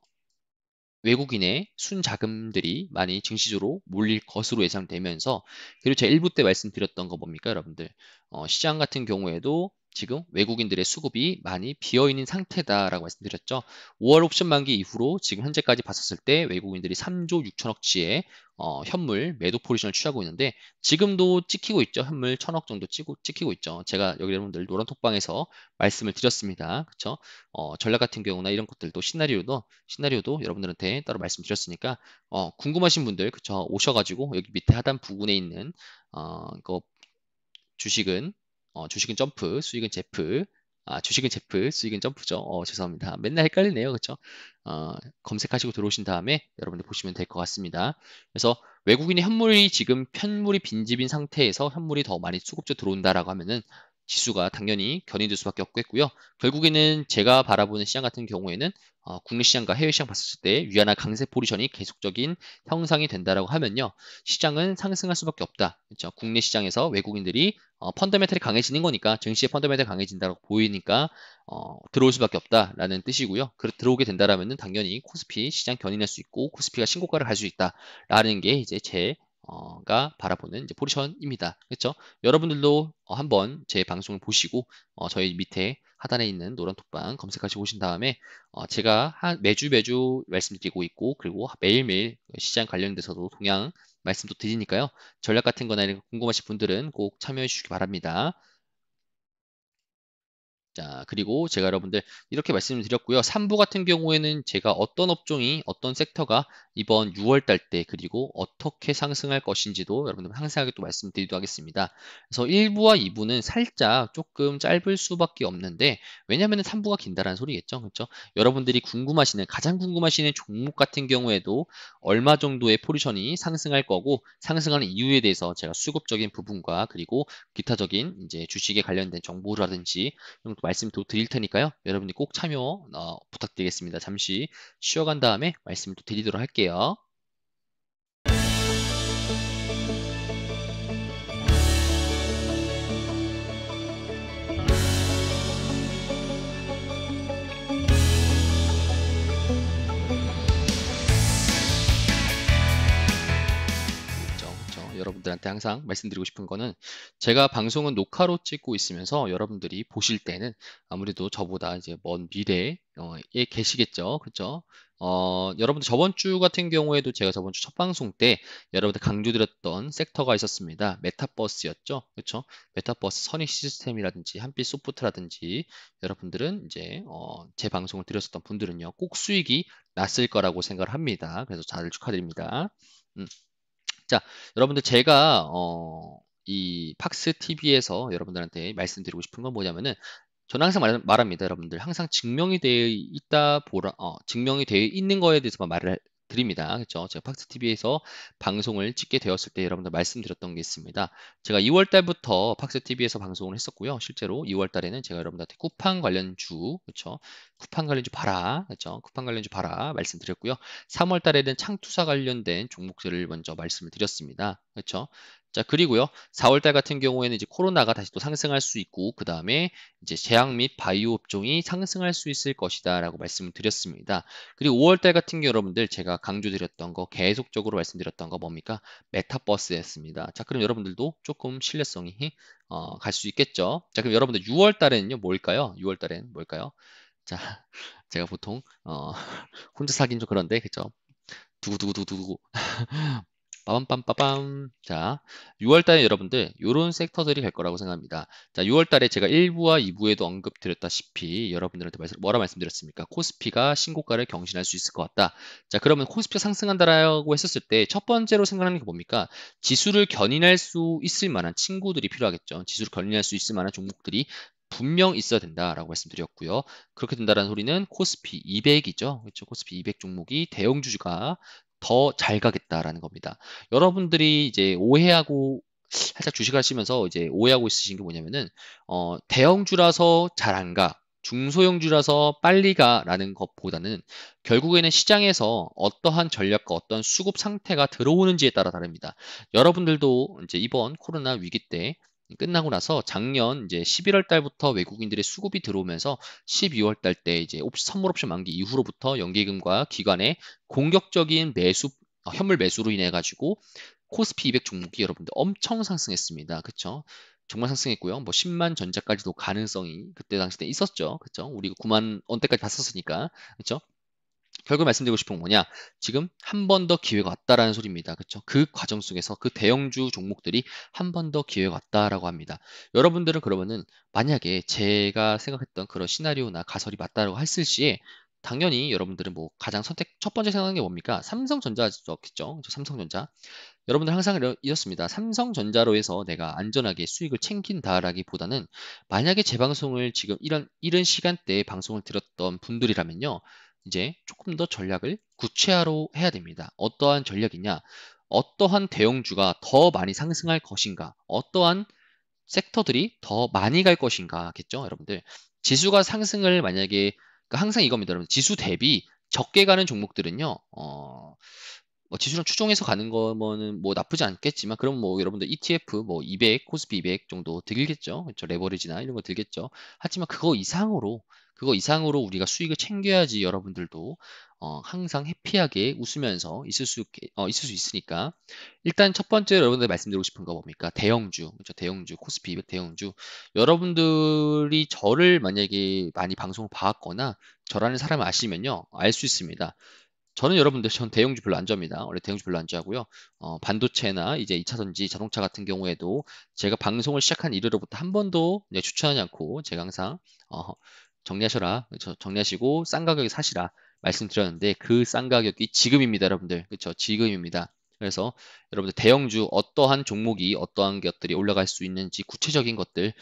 외국인의 순자금들이 많이 증시주로 몰릴 것으로 예상되면서, 그리고 제가 일부 때 말씀드렸던 거 뭡니까, 여러분들? 시장 같은 경우에도 지금 외국인들의 수급이 많이 비어있는 상태다라고 말씀드렸죠. 5월 옵션 만기 이후로 지금 현재까지 봤었을 때 외국인들이 3조 6천억치의 현물 매도 포지션을 취하고 있는데, 지금도 찍히고 있죠. 현물 1,000억 정도 찍히고 있죠. 제가 여기 여러분들 노란톡방에서 말씀을 드렸습니다. 그쵸? 전략 같은 경우나 이런 것들도, 시나리오도 여러분들한테 따로 말씀드렸으니까, 궁금하신 분들, 그쵸, 오셔가지고 여기 밑에 하단 부분에 있는 이거 주식은 주식은 점프, 수익은 제프, 주식은 제프, 수익은 점프죠. 죄송합니다. 맨날 헷갈리네요. 그쵸? 검색하시고 들어오신 다음에 여러분들 보시면 될 것 같습니다. 그래서 외국인의 현물이 지금 빈집인 상태에서 현물이 더 많이 수급적 들어온다라고 하면은, 지수가 당연히 견인될 수밖에 없겠고요. 결국에는 제가 바라보는 시장 같은 경우에는 국내 시장과 해외 시장 봤을 때 위안화 강세 포지션이 계속적인 형성이 된다라고 하면요. 시장은 상승할 수밖에 없다. 그렇죠? 국내 시장에서 외국인들이 펀더멘털이 강해지는 거니까 증시의 펀더멘털이 강해진다고 보이니까 들어올 수밖에 없다라는 뜻이고요. 들어오게 된다라면은 당연히 코스피 시장 견인할 수 있고 코스피가 신고가를 갈 수 있다라는 게 이제 제가 바라보는 이제 포지션입니다. 그렇죠? 여러분들도 한번 제 방송을 보시고 저희 밑에 하단에 있는 노란 톡방 검색하시고 오신 다음에 제가 매주 말씀드리고 있고 그리고 매일매일 시장 관련돼서도 동향 말씀도 드리니까요. 전략 같은 거나 이런 거 궁금하신 분들은 꼭 참여해 주시기 바랍니다. 자, 그리고 제가 여러분들 이렇게 말씀을 드렸고요. 3부 같은 경우에는 제가 어떤 업종이, 어떤 섹터가 이번 6월 달 때 그리고 어떻게 상승할 것인지도 여러분들 상세하게 또 말씀드리도록 하겠습니다. 그래서 1부와 2부는 살짝 조금 짧을 수밖에 없는데 왜냐하면 3부가 긴다라는 소리겠죠. 그렇죠? 여러분들이 가장 궁금하시는 종목 같은 경우에도 얼마 정도의 포지션이 상승할 거고 상승하는 이유에 대해서 제가 수급적인 부분과 그리고 기타적인 이제 주식에 관련된 정보라든지 좀 말씀 또 드릴 테니까요. 여러분들 꼭 참여 부탁드리겠습니다. 잠시 쉬어간 다음에 말씀 또 드리도록 할게요. 그렇죠. 여러분들한테 항상 말씀드리고 싶은 거는 제가 방송은 녹화로 찍고 있으면서 여러분들이 보실 때는 아무래도 저보다 이제 먼 미래에 계시겠죠. 그렇죠? 여러분들 저번 주 같은 경우에도 제가 저번 주 첫 방송 때 여러분들 강조드렸던 섹터가 있었습니다. 메타버스였죠. 그렇죠? 메타버스 선익 시스템이라든지 한빛 소프트라든지 여러분들은 이제 제 방송을 들었었던 분들은요. 꼭 수익이 났을 거라고 생각을 합니다. 그래서 다들 축하드립니다. 음. 자, 여러분들 제가 이 팍스 TV에서 여러분들한테 말씀드리고 싶은 건 뭐냐면은 저는 항상 말합니다, 여러분들. 항상 증명이 되어 있는 거에 대해서만 말을 드립니다. 그렇죠? 제가 팍스 TV에서 방송을 찍게 되었을 때 여러분들 말씀드렸던 게 있습니다. 제가 2월 달부터 팍스 TV에서 방송을 했었고요. 실제로 2월 달에는 제가 여러분들한테 쿠팡 관련주, 그렇죠? 쿠팡 관련주 봐라, 그렇죠? 쿠팡 관련주 봐라 말씀드렸고요. 3월 달에는 창투사 관련된 종목들을 먼저 말씀을 드렸습니다. 그렇죠? 자, 그리고요. 4월 달 같은 경우에는 이제 코로나가 다시 또 상승할 수 있고, 그 다음에 이제 제약 및 바이오 업종이 상승할 수 있을 것이다라고 말씀을 드렸습니다. 그리고 5월 달 같은 경우 여러분들 제가 강조드렸던 거, 계속적으로 말씀드렸던 거 뭡니까? 메타버스였습니다. 자, 그럼 여러분들도 조금 신뢰성이 갈 수 있겠죠? 자, 그럼 여러분들 6월 달에는요, 뭘까요? 6월 달엔 뭘까요? 자, 제가 보통 혼자 사긴 좀 그런데, 그죠? 두구두구두구두구. 빠밤빰빠밤. 자, 6월 달에 여러분들 요런 섹터들이 갈 거라고 생각합니다. 자, 6월 달에 제가 1부와 2부에도 언급드렸다시피 여러분들한테 뭐라 말씀드렸습니까? 코스피가 신고가를 경신할 수 있을 것 같다. 자, 그러면 코스피가 상승한다라고 했었을 때 첫 번째로 생각하는 게 뭡니까? 지수를 견인할 수 있을 만한 친구들이 필요하겠죠. 지수를 견인할 수 있을 만한 종목들이 분명 있어야 된다라고 말씀드렸고요. 그렇게 된다는 소리는 코스피 200이죠. 그렇죠? 코스피 200 종목이 대형주가 더 잘 가겠다라는 겁니다. 여러분들이 이제 오해하고 살짝 주식하시면서 이제 오해하고 있으신 게 뭐냐면은 대형주라서 잘 안 가. 중소형주라서 빨리 가라는 것보다는 결국에는 시장에서 어떠한 전략과 어떤 수급 상태가 들어오는지에 따라 다릅니다. 여러분들도 이제 이번 코로나 위기 때 끝나고 나서 작년 이제 11월 달부터 외국인들의 수급이 들어오면서 12월 달 때 이제 선물 옵션 만기 이후로부터 연기금과 기관의 공격적인 현물 매수로 인해 가지고 코스피 200 종목이 여러분들 엄청 상승했습니다. 그쵸? 정말 상승했고요. 뭐 10만 전자까지도 가능성이 그때 당시 때 있었죠. 그쵸? 우리가 9만 원대까지 봤었으니까. 그쵸? 결국 말씀드리고 싶은 건 뭐냐? 지금 한 번 더 기회가 왔다라는 소리입니다. 그쵸? 그 과정 속에서 그 대형주 종목들이 한 번 더 기회가 왔다라고 합니다. 여러분들은 그러면은 만약에 제가 생각했던 그런 시나리오나 가설이 맞다라고 했을 시에 당연히 여러분들은 뭐 가장 첫 번째 생각하는 게 뭡니까? 삼성전자겠죠? 삼성전자. 여러분들 항상 이렇습니다. 삼성전자로 해서 내가 안전하게 수익을 챙긴다라기보다는 만약에 제 방송을 지금 이런 시간대에 방송을 들었던 분들이라면요. 이제 조금 더 전략을 구체화로 해야 됩니다. 어떠한 전략이냐? 어떠한 대형주가 더 많이 상승할 것인가? 어떠한 섹터들이 더 많이 갈 것인가겠죠, 여러분들. 지수가 상승을 만약에 그러니까 항상 이겁니다, 여러분. 지수 대비 적게 가는 종목들은요, 뭐 지수랑 추종해서 가는 거면은 뭐 나쁘지 않겠지만, 그럼 뭐 여러분들 ETF 뭐 200, 코스피 200 정도 들겠죠. 그렇죠. 레버리지나 이런 거 들겠죠. 하지만 그거 이상으로 우리가 수익을 챙겨야지 여러분들도 항상 해피하게 웃으면서 있을 수 있으니까. 일단 첫 번째 여러분들 말씀드리고 싶은 거 뭡니까? 대형주, 그렇죠. 대형주, 코스피 200 대형주. 여러분들이 저를 만약에 많이 방송을 봐왔거나 저라는 사람을 아시면요, 알 수 있습니다. 전 대형주 별로 안 좋아합니다. 원래 대형주 별로 안 좋아하고요. 반도체나 이제 2차 전지, 자동차 같은 경우에도 제가 방송을 시작한 이후로부터 한 번도 추천하지 않고 제가 항상 어, 정리하셔라, 정리하시고 싼 가격에 사시라 말씀드렸는데 그 싼 가격이 지금입니다, 여러분들. 그렇죠? 지금입니다. 그래서 여러분들 대형주 어떠한 종목이 어떠한 것들이 올라갈 수 있는지 구체적인 것들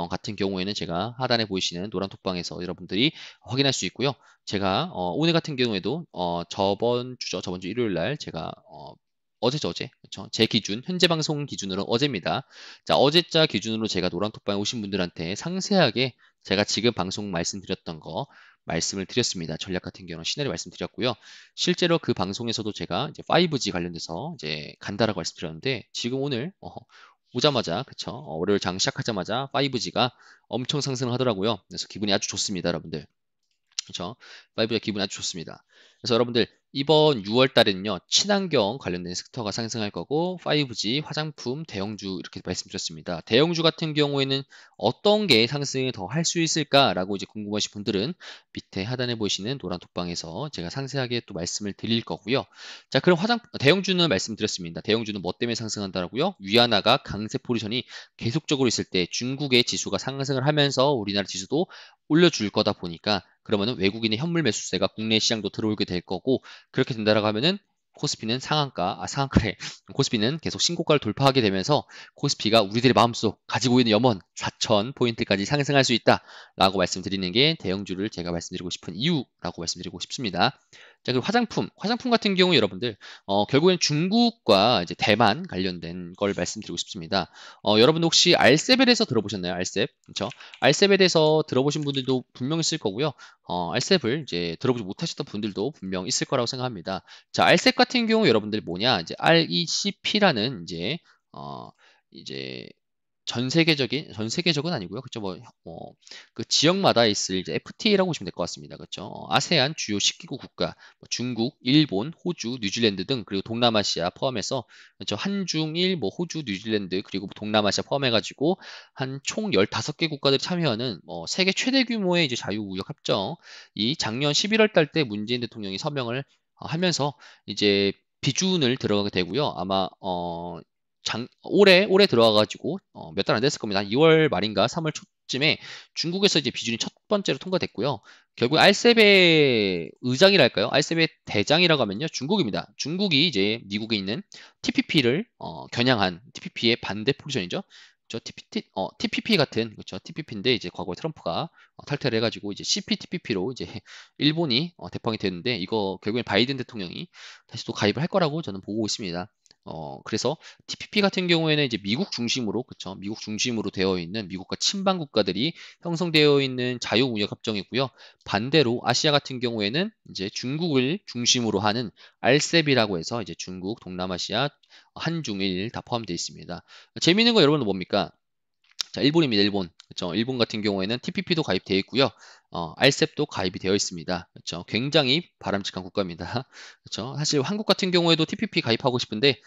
같은 경우에는 제가 하단에 보이시는 노란 톡방에서 여러분들이 확인할 수 있고요. 제가 오늘 같은 경우에도 저번 주 일요일 날 제가 어제죠, 어제. 그렇죠? 제 기준, 현재 방송 기준으로 어제입니다. 자, 어제자 기준으로 제가 노란톡방에 오신 분들한테 상세하게 제가 지금 방송 말씀드렸던 거 말씀을 드렸습니다. 전략 같은 경우는 시나리오 말씀드렸고요. 실제로 그 방송에서도 제가 이제 5G 관련돼서 이제 간다라고 말씀드렸는데 지금 오늘 오자마자 그쵸? 월요일 장 시작하자마자 5G가 엄청 상승을 하더라고요. 그래서 기분이 아주 좋습니다, 여러분들. 그렇죠? 5가 기분이 아주 좋습니다. 그래서 여러분들 이번 6월 달에는요, 친환경 관련된 섹터가 상승할 거고 5G, 화장품, 대형주 이렇게 말씀드렸습니다. 대형주 같은 경우에는 어떤 게 상승을 더 할 수 있을까라고 이제 궁금하신 분들은 밑에 하단에 보이시는 노란 톡방에서 제가 상세하게 또 말씀을 드릴 거고요. 자, 그럼 대형주는 말씀드렸습니다. 대형주는 뭐 때문에 상승한다라고요? 위안화가 강세 포지션이 계속적으로 있을 때 중국의 지수가 상승을 하면서 우리나라 지수도 올려줄 거다 보니까 그러면은 외국인의 현물 매수세가 국내 시장도 들어오게 될 거고 그렇게 된다라고 하면은 코스피는 상한가래. 코스피는 계속 신고가를 돌파하게 되면서 코스피가 우리들의 마음속 가지고 있는 염원 4,000포인트까지 상승할 수 있다라고 말씀드리는 게 대형주를 제가 말씀드리고 싶은 이유라고 말씀드리고 싶습니다. 자, 그리고 화장품 같은 경우 여러분들 결국엔 중국과 이제 대만 관련된 걸 말씀드리고 싶습니다. 여러분 혹시 알셉에 대해서 들어보셨나요? 알셉, 그렇죠? 알셉에 대해서 들어보신 분들도 분명 있을 거고요. 알셉을 이제 들어보지 못하셨던 분들도 분명 있을 거라고 생각합니다. 자, 알셉 같은 경우 여러분들 뭐냐? 이제 RECP라는 어, 이제 전 세계적은 아니고요. 그쵸, 그 지역마다 있을 이제 FTA라고 보시면 될 것 같습니다. 그쵸? 아세안 주요 10개국 국가, 뭐 중국, 일본, 호주, 뉴질랜드 등, 그리고 동남아시아 포함해서, 그쵸? 한중일, 뭐 호주, 뉴질랜드, 그리고 동남아시아 포함해가지고, 한 총 15개 국가들이 참여하는, 세계 최대 규모의 이제 자유무역 협정, 이 작년 11월 달 때 문재인 대통령이 서명을 하면서, 이제 비준을 들어가게 되고요. 아마, 올해 들어와가지고 몇 달 안 됐을 겁니다. 2월 말인가 3월 초쯤에 중국에서 이제 비준이 첫 번째로 통과됐고요. 결국 알셉의 의장이랄까요? 알셉의 대장이라고 하면요, 중국입니다. 중국이 이제 미국에 있는 TPP를 겨냥한 TPP의 반대 포지션이죠. TPP 같은 그렇죠. TPP인데 이제 과거에 트럼프가 탈퇴를 해가지고 이제 CPTPP로 이제 일본이 대빵이 됐는데 이거 결국엔 바이든 대통령이 다시 또 가입을 할 거라고 저는 보고 있습니다. 그래서 TPP 같은 경우에는 이제 미국 중심으로, 그쵸? 미국 중심으로 되어 있는 미국과 친반 국가들이 형성되어 있는 자유무역 협정이고요. 반대로 아시아 같은 경우에는 이제 중국을 중심으로 하는 RCEP이라고 해서 이제 중국, 동남아시아, 한중일 다 포함되어 있습니다. 재미있는 거 여러분은 뭡니까? 자, 일본입니다. 일본. 그렇죠? 일본 같은 경우에는 TPP도 가입되어 있고요. RCEP도 가입이 되어 있습니다. 그렇죠? 굉장히 바람직한 국가입니다. 그렇죠? 사실 한국 같은 경우에도 TPP 가입하고 싶은데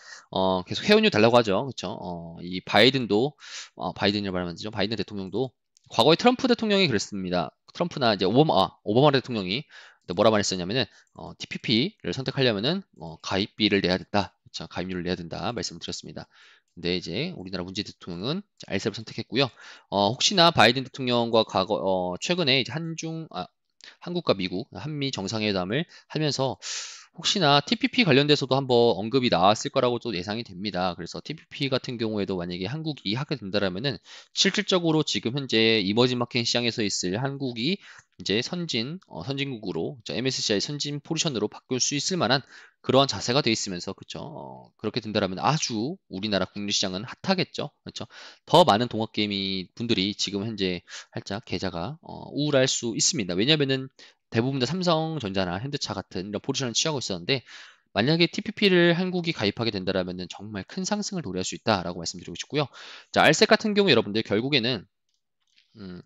계속 회원료 달라고 하죠. 그렇죠? 이 바이든도 바이든이라고 말하면 안 되죠. 바이든 대통령도 과거에 트럼프 대통령이 그랬습니다. 트럼프나 이제 오바마 대통령이 뭐라 말했었냐면은 TPP를 선택하려면은 가입비를 내야 된다. 그렇죠? 가입료를 내야 된다 말씀드렸습니다. 근데 이제 우리나라 문재인 대통령은 알셉을 선택했고요. 혹시나 바이든 대통령과 최근에 이제 한국과 미국, 한미 정상회담을 하면서 혹시나 TPP 관련돼서도 한번 언급이 나왔을 거라고 또 예상이 됩니다. 그래서 TPP 같은 경우에도 만약에 한국이 하게 된다라면은 실질적으로 지금 현재 이머징 마켓 시장에서 있을 한국이 이제 선진국으로 MSCI 선진 포지션으로 바꿀 수 있을 만한 그러한 자세가 돼 있으면서 그렇죠. 그렇게 된다라면 아주 우리나라 국내 시장은 핫하겠죠. 그렇죠. 더 많은 동학 개미 분들이 지금 현재 살짝 계좌가 우울할 수 있습니다. 왜냐면은 대부분 다 삼성전자나 현대차 같은 이런 포지션을 취하고 있었는데 만약에 TPP를 한국이 가입하게 된다라면은 정말 큰 상승을 도래할 수 있다라고 말씀드리고 싶고요. 자, 알셋 같은 경우 여러분들 결국에는 음,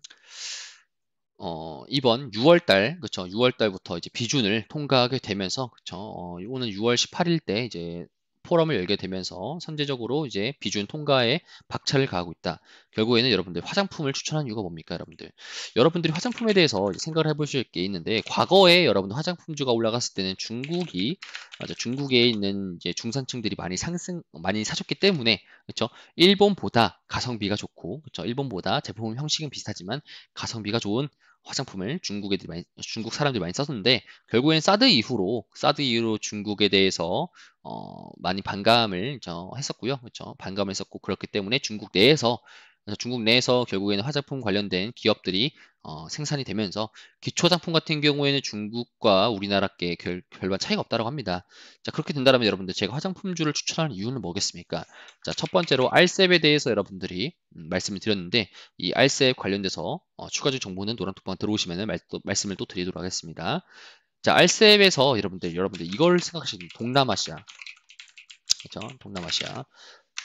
이번 6월 달, 그쵸. 6월 달부터 이제 비준을 통과하게 되면서, 그쵸. 오는 6월 18일 때 이제 포럼을 열게 되면서 선제적으로 이제 비준 통과에 박차를 가하고 있다. 결국에는 여러분들 화장품을 추천한 이유가 뭡니까, 여러분들? 여러분들이 화장품에 대해서 이제 생각을 해보실 게 있는데, 과거에 여러분들 화장품주가 올라갔을 때는 맞아, 중국에 있는 이제 중산층들이 많이 사줬기 때문에, 그쵸. 일본보다 가성비가 좋고, 그쵸. 일본보다 제품 형식은 비슷하지만 가성비가 좋은 화장품을 중국 사람들이 많이 썼는데 결국엔 사드 이후로 중국에 대해서 많이 반감을 했었고요. 그렇죠? 반감을 했었고 그렇기 때문에 그래서 중국 내에서 결국에는 화장품 관련된 기업들이 생산이 되면서 기초장품 같은 경우에는 중국과 우리나라께 별반 차이가 없다고 합니다. 자, 그렇게 된다면 여러분들 제가 화장품주를 추천하는 이유는 뭐겠습니까? 자, 첫 번째로 알셉에 대해서 여러분들이 말씀을 드렸는데 이 알셉 관련돼서 추가적인 정보는 노란톡방 들어오시면 말씀을 또 드리도록 하겠습니다. 자, 알셉에서 여러분들 이걸 생각하시는 동남아시아, 그렇죠? 동남아시아.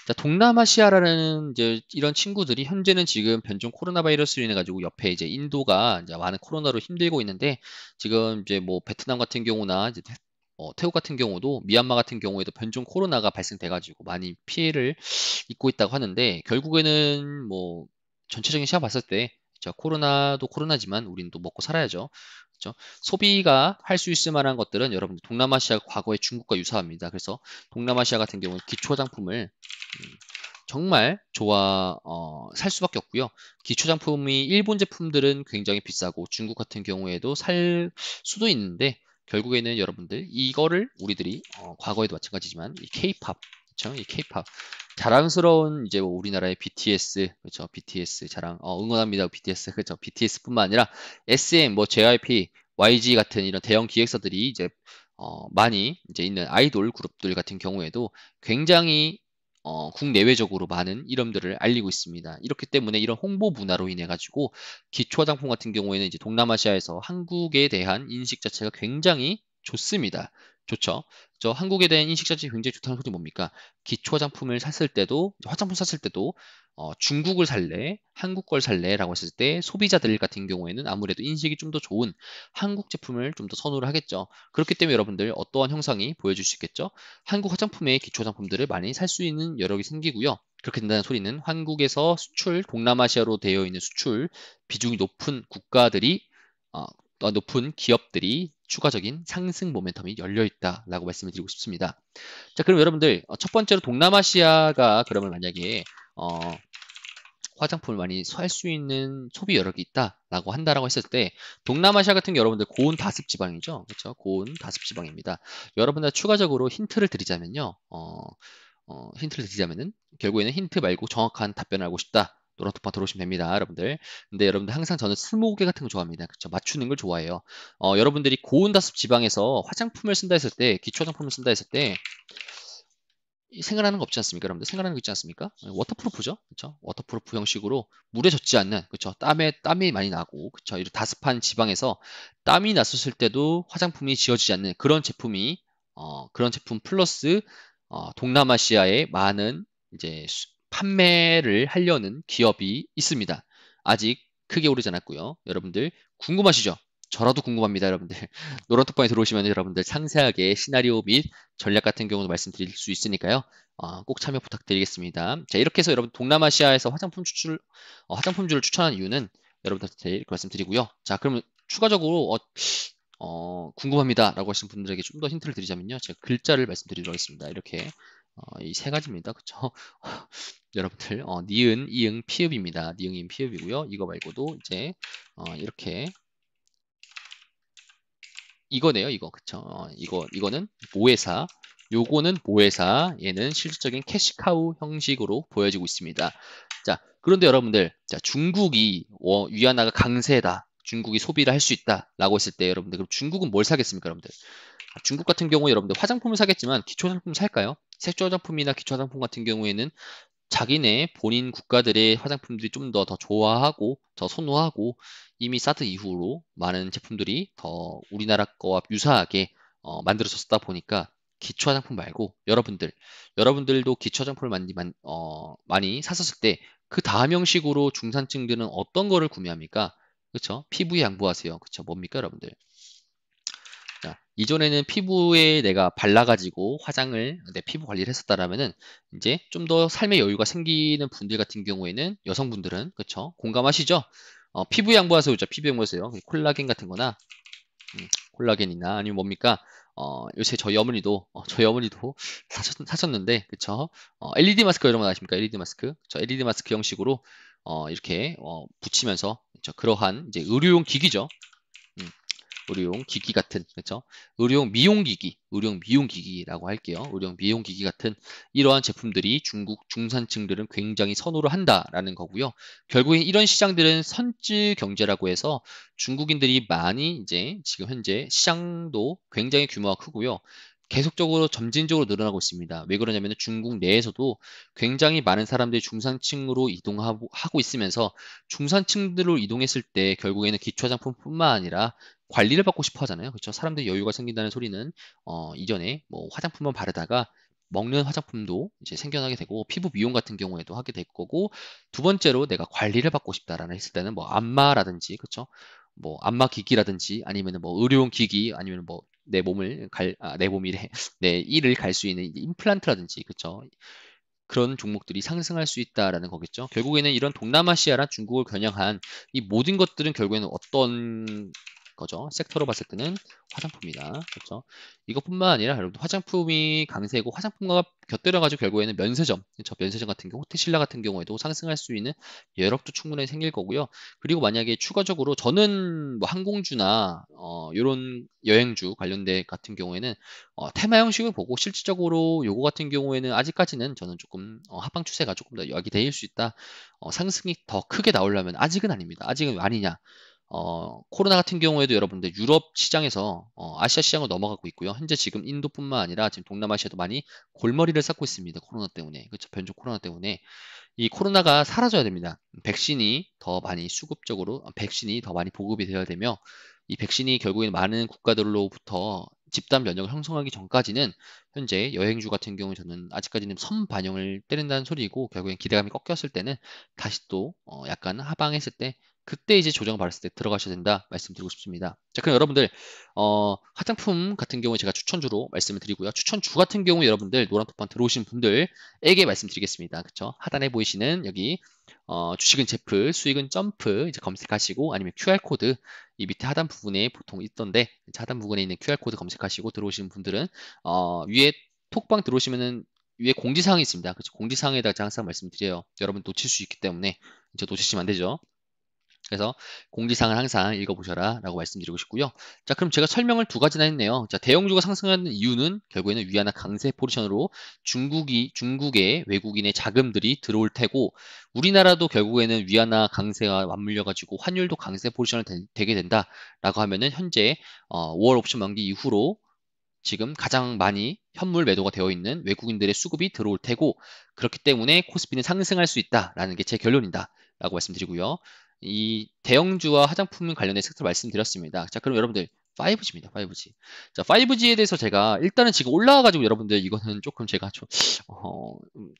자, 동남아시아라는 이제 이런 친구들이 현재는 지금 변종 코로나 바이러스로 인해 가지고 옆에 이제 인도가 이제 많은 코로나로 힘들고 있는데 지금 이제 뭐 베트남 같은 경우나 이제 태국 같은 경우도 미얀마 같은 경우에도 변종 코로나가 발생돼 가지고 많이 피해를 입고 있다고 하는데 결국에는 뭐 전체적인 시각 봤을 때 자, 코로나도 코로나지만 우리는 또 먹고 살아야죠. 그렇죠? 소비가 할 수 있을 만한 것들은 여러분들 동남아시아 과거의 중국과 유사합니다. 그래서 동남아시아 같은 경우는 기초 화장품을 정말 살 수밖에 없고요. 기초 장품이 일본 제품들은 굉장히 비싸고 중국 같은 경우에도 살 수도 있는데 결국에는 여러분들 이거를 우리들이 과거에도 마찬가지지만 이 K-팝 그렇죠? 이 K-팝 자랑스러운 이제 뭐 우리나라의 BTS 그렇죠? BTS 자랑 응원합니다 BTS 그렇죠? BTS뿐만 아니라 SM 뭐 JYP YG 같은 이런 대형 기획사들이 이제 많이 이제 있는 아이돌 그룹들 같은 경우에도 굉장히 국내외적으로 많은 이름들을 알리고 있습니다. 이렇기 때문에 이런 홍보 문화로 인해 가지고 기초 화장품 같은 경우에는 이제 동남아시아에서 한국에 대한 인식 자체가 굉장히 좋습니다. 좋죠. 저 한국에 대한 인식 자체가 굉장히 좋다는 소리 뭡니까? 기초 화장품을 샀을 때도 화장품 샀을 때도 중국을 살래, 한국 걸 살래라고 했을 때 소비자들 같은 경우에는 아무래도 인식이 좀 더 좋은 한국 제품을 좀 더 선호를 하겠죠. 그렇기 때문에 여러분들 어떠한 형상이 보여줄 수 있겠죠? 한국 화장품의 기초 화장품들을 많이 살 수 있는 여력이 생기고요. 그렇게 된다는 소리는 한국에서 동남아시아로 되어 있는 수출 비중이 높은 국가들이 어, 높은 기업들이 추가적인 상승 모멘텀이 열려 있다라고 말씀을 드리고 싶습니다. 자, 그럼 여러분들 첫 번째로 동남아시아가 그러면 만약에 어, 화장품을 많이 살 수 있는 소비 여력이 있다라고 한다라고 했을 때 동남아시아 같은 게 여러분들 고온 다습 지방이죠. 그렇죠? 고온 다습 지방입니다. 여러분들 추가적으로 힌트를 드리자면은 결국에는 힌트 말고 정확한 답변을 알고 싶다. 노란톡방 들어오시면 됩니다, 여러분들. 근데 여러분들 항상 저는 스무고개 같은 거 좋아합니다. 그렇죠? 맞추는 걸 좋아해요. 여러분들이 고온 다습 지방에서 화장품을 쓴다 했을 때, 기초 화장품을 쓴다 했을 때 생각나는 거 없지 않습니까? 여러분들 생각나는 거 있지 않습니까? 워터프루프죠, 그렇죠? 워터프루프 형식으로 물에 젖지 않는, 그렇죠? 땀이 많이 나고, 그렇죠? 이런 다습한 지방에서 땀이 났었을 때도 화장품이 지워지지 않는 그런 제품 플러스 동남아시아에 많은 이제 판매를 하려는 기업이 있습니다. 아직 크게 오르지 않았고요. 여러분들 궁금하시죠? 저라도 궁금합니다, 여러분들. 노란톡방에 들어오시면 여러분들 상세하게 시나리오 및 전략 같은 경우도 말씀드릴 수 있으니까요. 꼭 참여 부탁드리겠습니다. 자, 이렇게 해서 여러분 동남아시아에서 화장품주를 추천한 이유는 여러분들한테 이렇게 말씀드리고요. 자, 그러면 추가적으로 궁금합니다라고 하신 분들에게 좀 더 힌트를 드리자면요. 제가 글자를 말씀드리도록 하겠습니다. 이렇게 이 세 가지입니다. 그쵸? 여러분들 니은, 이응, 피읍입니다. 니은, 이응, 피읍이고요. 이거 말고도 이제 이렇게 이거네요, 이거. 그쵸. 이거는 모회사. 요거는 모회사. 얘는 실질적인 캐시카우 형식으로 보여지고 있습니다. 자, 그런데 여러분들, 자, 중국이, 위안화가 강세다. 중국이 소비를 할 수 있다. 라고 했을 때 여러분들, 그럼 중국은 뭘 사겠습니까, 여러분들? 중국 같은 경우에 여러분들 화장품을 사겠지만 기초상품 살까요? 색조 화장품이나 기초 화장품 같은 경우에는 자기네 본인 국가들의 화장품들이 좀 더 좋아하고 더 선호하고 이미 사드 이후로 많은 제품들이 더 우리나라 거와 유사하게 만들어졌다 보니까 기초 화장품 말고 여러분들도 기초 화장품을 많이 샀었을 때 그 다음 형식으로 중산층들은 어떤 거를 구매합니까? 그쵸? 피부에 양보하세요. 그쵸? 뭡니까, 여러분들? 자, 이전에는 피부에 내가 발라가지고 화장을 내 피부 관리를 했었다라면은 이제 좀 더 삶의 여유가 생기는 분들 같은 경우에는 여성분들은 그쵸? 공감하시죠? 피부 양보하세요. 자, 피부 양보하세요. 콜라겐 같은 거나 콜라겐이나 아니면 뭡니까? 요새 저희 어머니도 사셨는데 그쵸? LED 마스크 여러분 아십니까? LED 마스크. 저 LED 마스크 형식으로 이렇게 붙이면서 그쵸? 그러한 이제 의료용 기기죠. 음, 의료용 기기 같은, 그렇죠? 의료용 미용기기라고 할게요. 의료용 미용기기 같은 이러한 제품들이 중국 중산층들은 굉장히 선호를 한다라는 거고요. 결국에 이런 시장들은 선질 경제라고 해서 중국인들이 많이 이제 지금 현재 시장도 굉장히 규모가 크고요. 계속적으로 점진적으로 늘어나고 있습니다. 왜 그러냐면 중국 내에서도 굉장히 많은 사람들이 중산층으로 이동하고 있으면서 중산층들로 이동했을 때 결국에는 기초화장품뿐만 아니라 관리를 받고 싶어 하잖아요. 그렇죠? 사람들이 여유가 생긴다는 소리는 이전에 뭐 화장품만 바르다가 먹는 화장품도 이제 생겨나게 되고 피부 미용 같은 경우에도 하게 될 거고 두 번째로 내가 관리를 받고 싶다라는 했을 때는 뭐 안마라든지 그렇죠? 뭐 안마 기기라든지 아니면은 뭐 의료용 기기 아니면 뭐 내 몸이래 내 이를 갈 수 있는 임플란트라든지 그렇죠? 그런 종목들이 상승할 수 있다라는 거겠죠. 결국에는 이런 동남아시아랑 중국을 겨냥한 이 모든 것들은 결국에는 어떤 거죠? 섹터로 봤을 때는 화장품이다. 그렇죠? 이것뿐만 아니라 여러분 화장품이 강세고 화장품과 곁들여가지고 결국에는 면세점, 그렇죠? 면세점 같은 경우, 호텔신라 같은 경우에도 상승할 수 있는 여력도 충분히 생길 거고요. 그리고 만약에 추가적으로 저는 뭐 항공주나 이런 여행주 관련된 같은 경우에는 테마 형식을 보고 실질적으로 요거 같은 경우에는 아직까지는 저는 조금 하방 추세가 조금 더 야기될 수 있다. 상승이 더 크게 나오려면 아직은 아닙니다. 아직은 아니냐. 코로나 같은 경우에도 여러분들 유럽 시장에서 아시아 시장으로 넘어가고 있고요. 현재 지금 인도뿐만 아니라 지금 동남아시아도 많이 골머리를 쌓고 있습니다. 코로나 때문에. 그렇죠. 변종 코로나 때문에. 이 코로나가 사라져야 됩니다. 백신이 더 많이 보급이 되어야 되며 이 백신이 결국엔 많은 국가들로부터 집단 면역을 형성하기 전까지는 현재 여행주 같은 경우 저는 아직까지는 선반영을 때린다는 소리고 결국엔 기대감이 꺾였을 때는 다시 또 약간 하방했을 때 그때 이제 조정 받았을 때 들어가셔야 된다 말씀드리고 싶습니다. 자, 그럼 여러분들 화장품 같은 경우에 제가 추천주로 말씀을 드리고요. 추천주 같은 경우 여러분들 노란톡방 들어오신 분들에게 말씀드리겠습니다. 그쵸? 하단에 보이시는 여기 주식은 제프, 수익은 점프 이제 검색하시고 아니면 QR코드 이 밑에 하단 부분에 보통 있던데 하단 부분에 있는 QR코드 검색하시고 들어오시는 분들은 위에 톡방 들어오시면은 위에 공지사항이 있습니다. 그렇죠? 공지사항에다가 제가 항상 말씀드려요. 여러분 놓칠 수 있기 때문에 이제 놓치시면 안 되죠. 그래서 공지사항을 항상 읽어보셔라 라고 말씀드리고 싶고요. 자, 그럼 제가 설명을 두 가지나 했네요. 자, 대형주가 상승하는 이유는 결국에는 위안화 강세 포지션으로 중국의 외국인의 자금들이 들어올 테고 우리나라도 결국에는 위안화 강세가 맞물려 가지고 환율도 강세 포지션을 되게 된다라고 하면은 현재 5월 옵션 만기 이후로 지금 가장 많이 현물 매도가 되어 있는 외국인들의 수급이 들어올 테고 그렇기 때문에 코스피는 상승할 수 있다라는 게 제 결론이다 라고 말씀드리고요. 이 대형주와 화장품 관련된 섹터 말씀드렸습니다. 자, 그럼 여러분들 5G입니다. 5G. 자, 5G에 대해서 제가 일단은 지금 올라와가지고 여러분들 이거는 조금 제가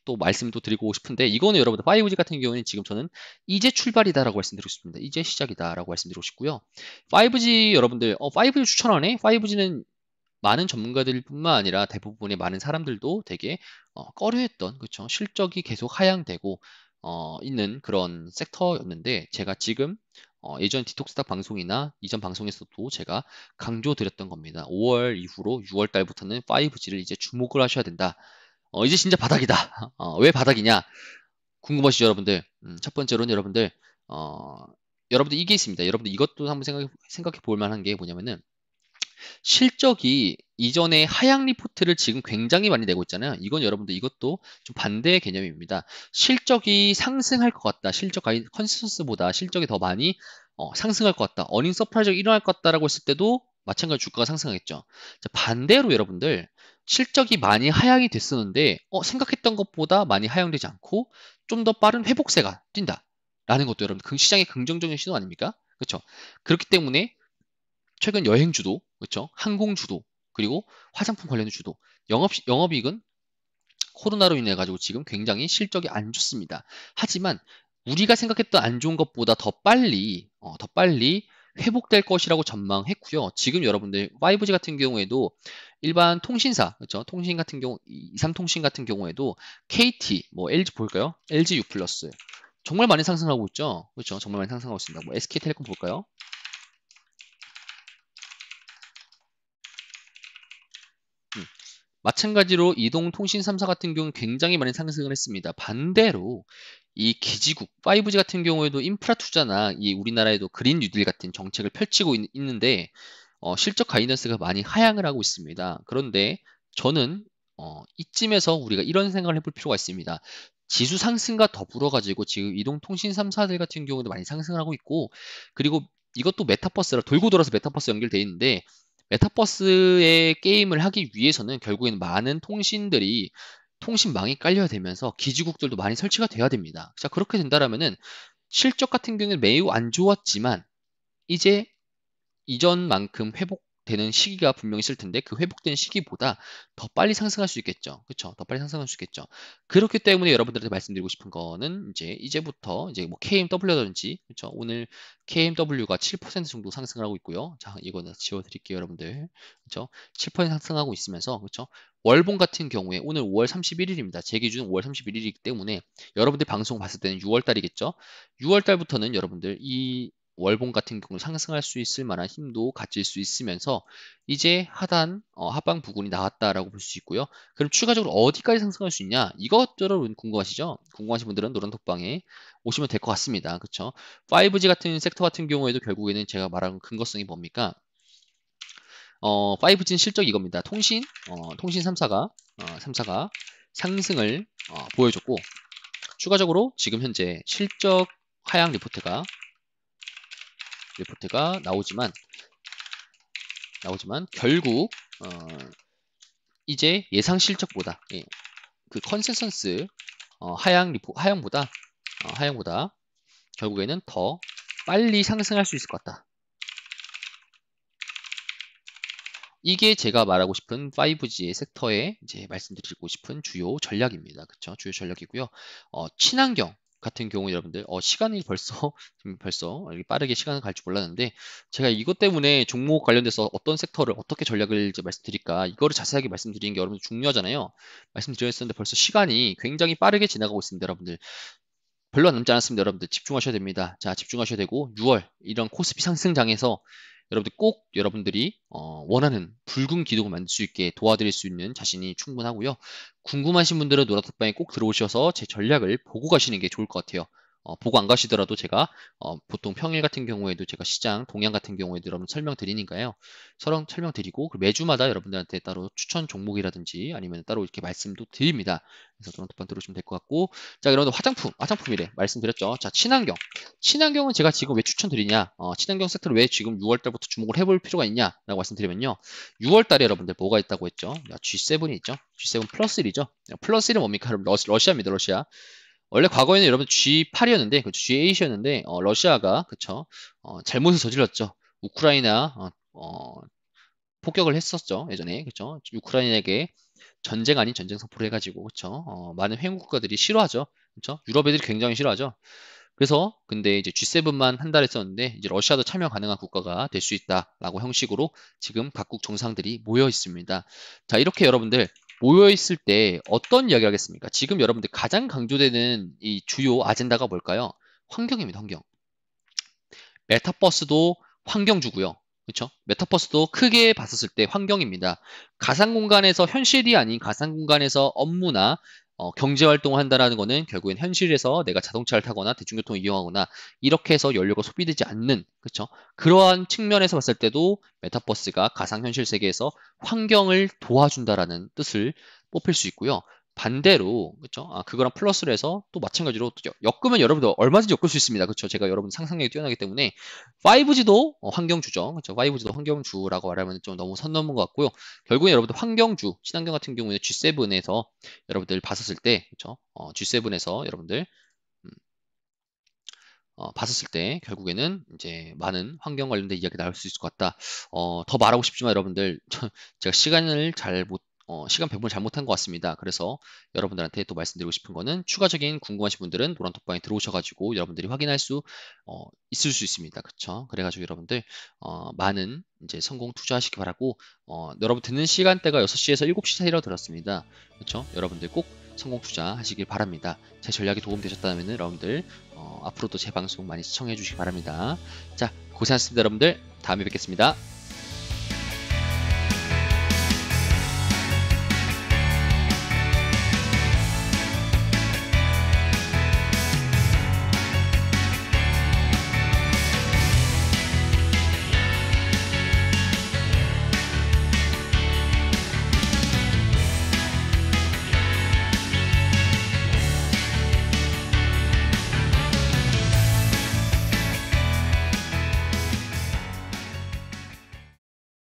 또 말씀 또 드리고 싶은데 이거는 여러분들 5G 같은 경우는 지금 저는 이제 출발이다라고 말씀드리고 싶습니다. 이제 시작이다라고 말씀드리고 싶고요. 5G 여러분들 5G 추천하네? 5G는 많은 전문가들뿐만 아니라 대부분의 많은 사람들도 되게 꺼려했던 그쵸 실적이 계속 하향되고 있는 그런 섹터였는데 제가 지금 예전 디톡스닥 방송이나 이전 방송에서도 제가 강조드렸던 겁니다. 5월 이후로 6월 달부터는 5G를 이제 주목을 하셔야 된다. 이제 진짜 바닥이다. 왜 바닥이냐? 궁금하시죠, 여러분들? 첫 번째로는 여러분들 이게 있습니다. 여러분들 이것도 한번 생각해 볼 만한 게 뭐냐면은 실적이 이전에 하향 리포트를 지금 굉장히 많이 내고 있잖아요. 이건 여러분들 이것도 좀 반대의 개념입니다. 실적이 상승할 것 같다. 실적 컨센서스보다 실적이 더 많이 상승할 것 같다. 어닝 서프라이즈가 일어날 것 같다라고 했을 때도 마찬가지로 주가가 상승하겠죠. 자, 반대로 여러분들 실적이 많이 하향이 됐었는데 생각했던 것보다 많이 하향되지 않고 좀 더 빠른 회복세가 뛴다. 라는 것도 여러분 그 시장의 긍정적인 신호 아닙니까? 그렇죠? 그렇기 때문에 최근 여행주도, 그렇죠? 항공주도, 그리고 화장품 관련 주도, 영업이익은 코로나로 인해 가지고 지금 굉장히 실적이 안 좋습니다. 하지만 우리가 생각했던 안 좋은 것보다 더 빨리 회복될 것이라고 전망했고요. 지금 여러분들 5G 같은 경우에도 일반 통신사, 그렇죠? 통신 같은 경우, 이삼통신 같은 경우에도 KT, 뭐 LG 볼까요? LG U 플러스 정말 많이 상승하고 있죠. 그렇죠? 정말 많이 상승하고 있습니다. 뭐 SK텔레콤 볼까요? 음. 마찬가지로 이동통신 3사 같은 경우는 굉장히 많이 상승을 했습니다. 반대로 이 기지국 5G 같은 경우에도 인프라 투자나 이 우리나라에도 그린 뉴딜 같은 정책을 펼치고 있는데 실적 가이던스가 많이 하향을 하고 있습니다. 그런데 저는 이쯤에서 우리가 이런 생각을 해볼 필요가 있습니다. 지수 상승과 더불어 가지고 지금 이동통신 3사들 같은 경우도 많이 상승을 하고 있고 그리고 이것도 메타버스라 돌고 돌아서 메타버스 연결돼 있는데 메타버스의 게임을 하기 위해서는 결국에는 많은 통신망이 깔려야 되면서 기지국들도 많이 설치가 돼야 됩니다. 자, 그렇게 된다라면은 실적 같은 경우는 매우 안 좋았지만 이제 이전만큼 회복되는 시기가 분명히 있을 텐데 그 회복되는 시기보다 더 빨리 상승할 수 있겠죠. 그렇죠? 더 빨리 상승할 수 있겠죠. 그렇기 때문에 여러분들한테 말씀드리고 싶은 거는 이제부터 이제 뭐 KMW라든지 그렇죠? 오늘 KMW가 7% 정도 상승하고 있고요. 자, 이거는 지워 드릴게요, 여러분들. 그렇죠? 7% 상승하고 있으면서 그렇죠? 월봉 같은 경우에 오늘 5월 31일입니다. 제 기준은 5월 31일이기 때문에 여러분들 방송 봤을 때는 6월 달이겠죠? 6월 달부터는 여러분들 이 월봉 같은 경우 상승할 수 있을 만한 힘도 가질 수 있으면서 이제 하방 부근이 나왔다라고 볼 수 있고요. 그럼 추가적으로 어디까지 상승할 수 있냐? 이것들은 궁금하시죠? 궁금하신 분들은 노란톡방에 오시면 될 것 같습니다. 그렇죠? 5G 같은 섹터 같은 경우에도 결국에는 제가 말한 근거성이 뭡니까? 5G는 실적 이겁니다. 통신 3사가 상승을 보여줬고 추가적으로 지금 현재 실적 하향 리포트가 나오지만 결국 이제 예상 실적보다 그 컨센서스 하향보다 결국에는 더 빨리 상승할 수 있을 것 같다. 이게 제가 말하고 싶은 5G의 섹터에 이제 말씀드리고 싶은 주요 전략입니다. 그쵸? 주요 전략이고요. 친환경 같은 경우 여러분들 시간이 벌써 이렇게 빠르게 시간을 갈 줄 몰랐는데 제가 이것 때문에 종목 관련돼서 어떤 섹터를 어떻게 전략을 이제 말씀드릴까 이거를 자세하게 말씀드리는 게 여러분들 중요하잖아요. 말씀드렸었는데 벌써 시간이 굉장히 빠르게 지나가고 있습니다, 여러분들. 별로 남지 않았습니다, 여러분들. 집중하셔야 됩니다. 자, 집중하셔야 되고 6월 이런 코스피 상승장에서 여러분들 꼭 여러분들이 원하는 붉은 기둥을 만들 수 있게 도와드릴 수 있는 자신이 충분하고요. 궁금하신 분들은 노라톡방에 꼭 들어오셔서 제 전략을 보고 가시는 게 좋을 것 같아요. 보고 안 가시더라도 제가 보통 평일 같은 경우에도 제가 시장 동향 같은 경우에도 여러분 설명드리니까요. 설명드리고 매주마다 여러분들한테 따로 추천 종목이라든지 아니면 따로 이렇게 말씀도 드립니다. 그래서 노라톡방 들어오시면 될 것 같고 자, 여러분들 화장품이래 말씀드렸죠. 자, 친환경은 제가 지금 왜 추천드리냐? 친환경 섹터를 왜 지금 6월 달부터 주목을 해볼 필요가 있냐라고 말씀드리면요. 6월 달에 여러분들 뭐가 있다고 했죠? G7이 있죠. G7 플러스 1이죠. 플러스 1은 뭡니까? 러시아입니다. 러시아. 원래 과거에는 여러분 G8이었는데, 그 G8이었는데, 러시아가 그쵸? 잘못을 저질렀죠. 우크라이나 폭격을 했었죠. 예전에 그쵸? 우크라이나에게 전쟁 아닌 전쟁 선포를 해가지고 그쵸? 많은 회원 국가들이 싫어하죠. 그쵸? 유럽 애들이 굉장히 싫어하죠. 그래서 근데 이제 G7만 한 달 했었는데 이제 러시아도 참여 가능한 국가가 될 수 있다라고 형식으로 지금 각국 정상들이 모여 있습니다. 자, 이렇게 여러분들 모여 있을 때 어떤 이야기 하겠습니까? 지금 여러분들 가장 강조되는 이 주요 아젠다가 뭘까요? 환경입니다. 환경. 메타버스도 환경주고요. 그렇죠? 메타버스도 크게 봤었을 때 환경입니다. 가상 공간에서 현실이 아닌 가상 공간에서 업무나 경제 활동을 한다라는 거는 결국엔 현실에서 내가 자동차를 타거나 대중교통을 이용하거나 이렇게 해서 연료가 소비되지 않는, 그쵸? 그러한 측면에서 봤을 때도 메타버스가 가상현실 세계에서 환경을 도와준다라는 뜻을 뽑힐 수 있고요. 반대로, 그쵸? 그거랑 플러스로 해서 또 마찬가지로 또 엮으면 여러분도 얼마든지 엮을 수 있습니다. 그쵸? 제가 여러분 상상력이 뛰어나기 때문에 5G도 환경주죠. 그쵸? 5G도 환경주라고 말하면 좀 너무 선 넘은 것 같고요. 결국에 여러분들 환경주, 친환경 같은 경우에는 G7에서 여러분들 봤었을 때, 그쵸? G7에서 여러분들 음, 봤었을 때 결국에는 이제 많은 환경 관련된 이야기 나올 수 있을 것 같다. 더 말하고 싶지만 여러분들 제가 시간을 시간 배분을 잘못한 것 같습니다. 그래서 여러분들한테 또 말씀드리고 싶은 거는 추가적인 궁금하신 분들은 노란톡방에 들어오셔가지고 여러분들이 확인할 수 있을 수 있습니다. 그쵸? 그래가지고 여러분들 많은 이제 성공 투자하시기 바라고 여러분 듣는 시간대가 6시에서 7시 사이라고 들었습니다. 그쵸? 여러분들 꼭 성공 투자하시길 바랍니다. 제 전략이 도움되셨다면 여러분들 앞으로도 제 방송 많이 시청해 주시기 바랍니다. 자, 고생하셨습니다, 여러분들. 다음에 뵙겠습니다.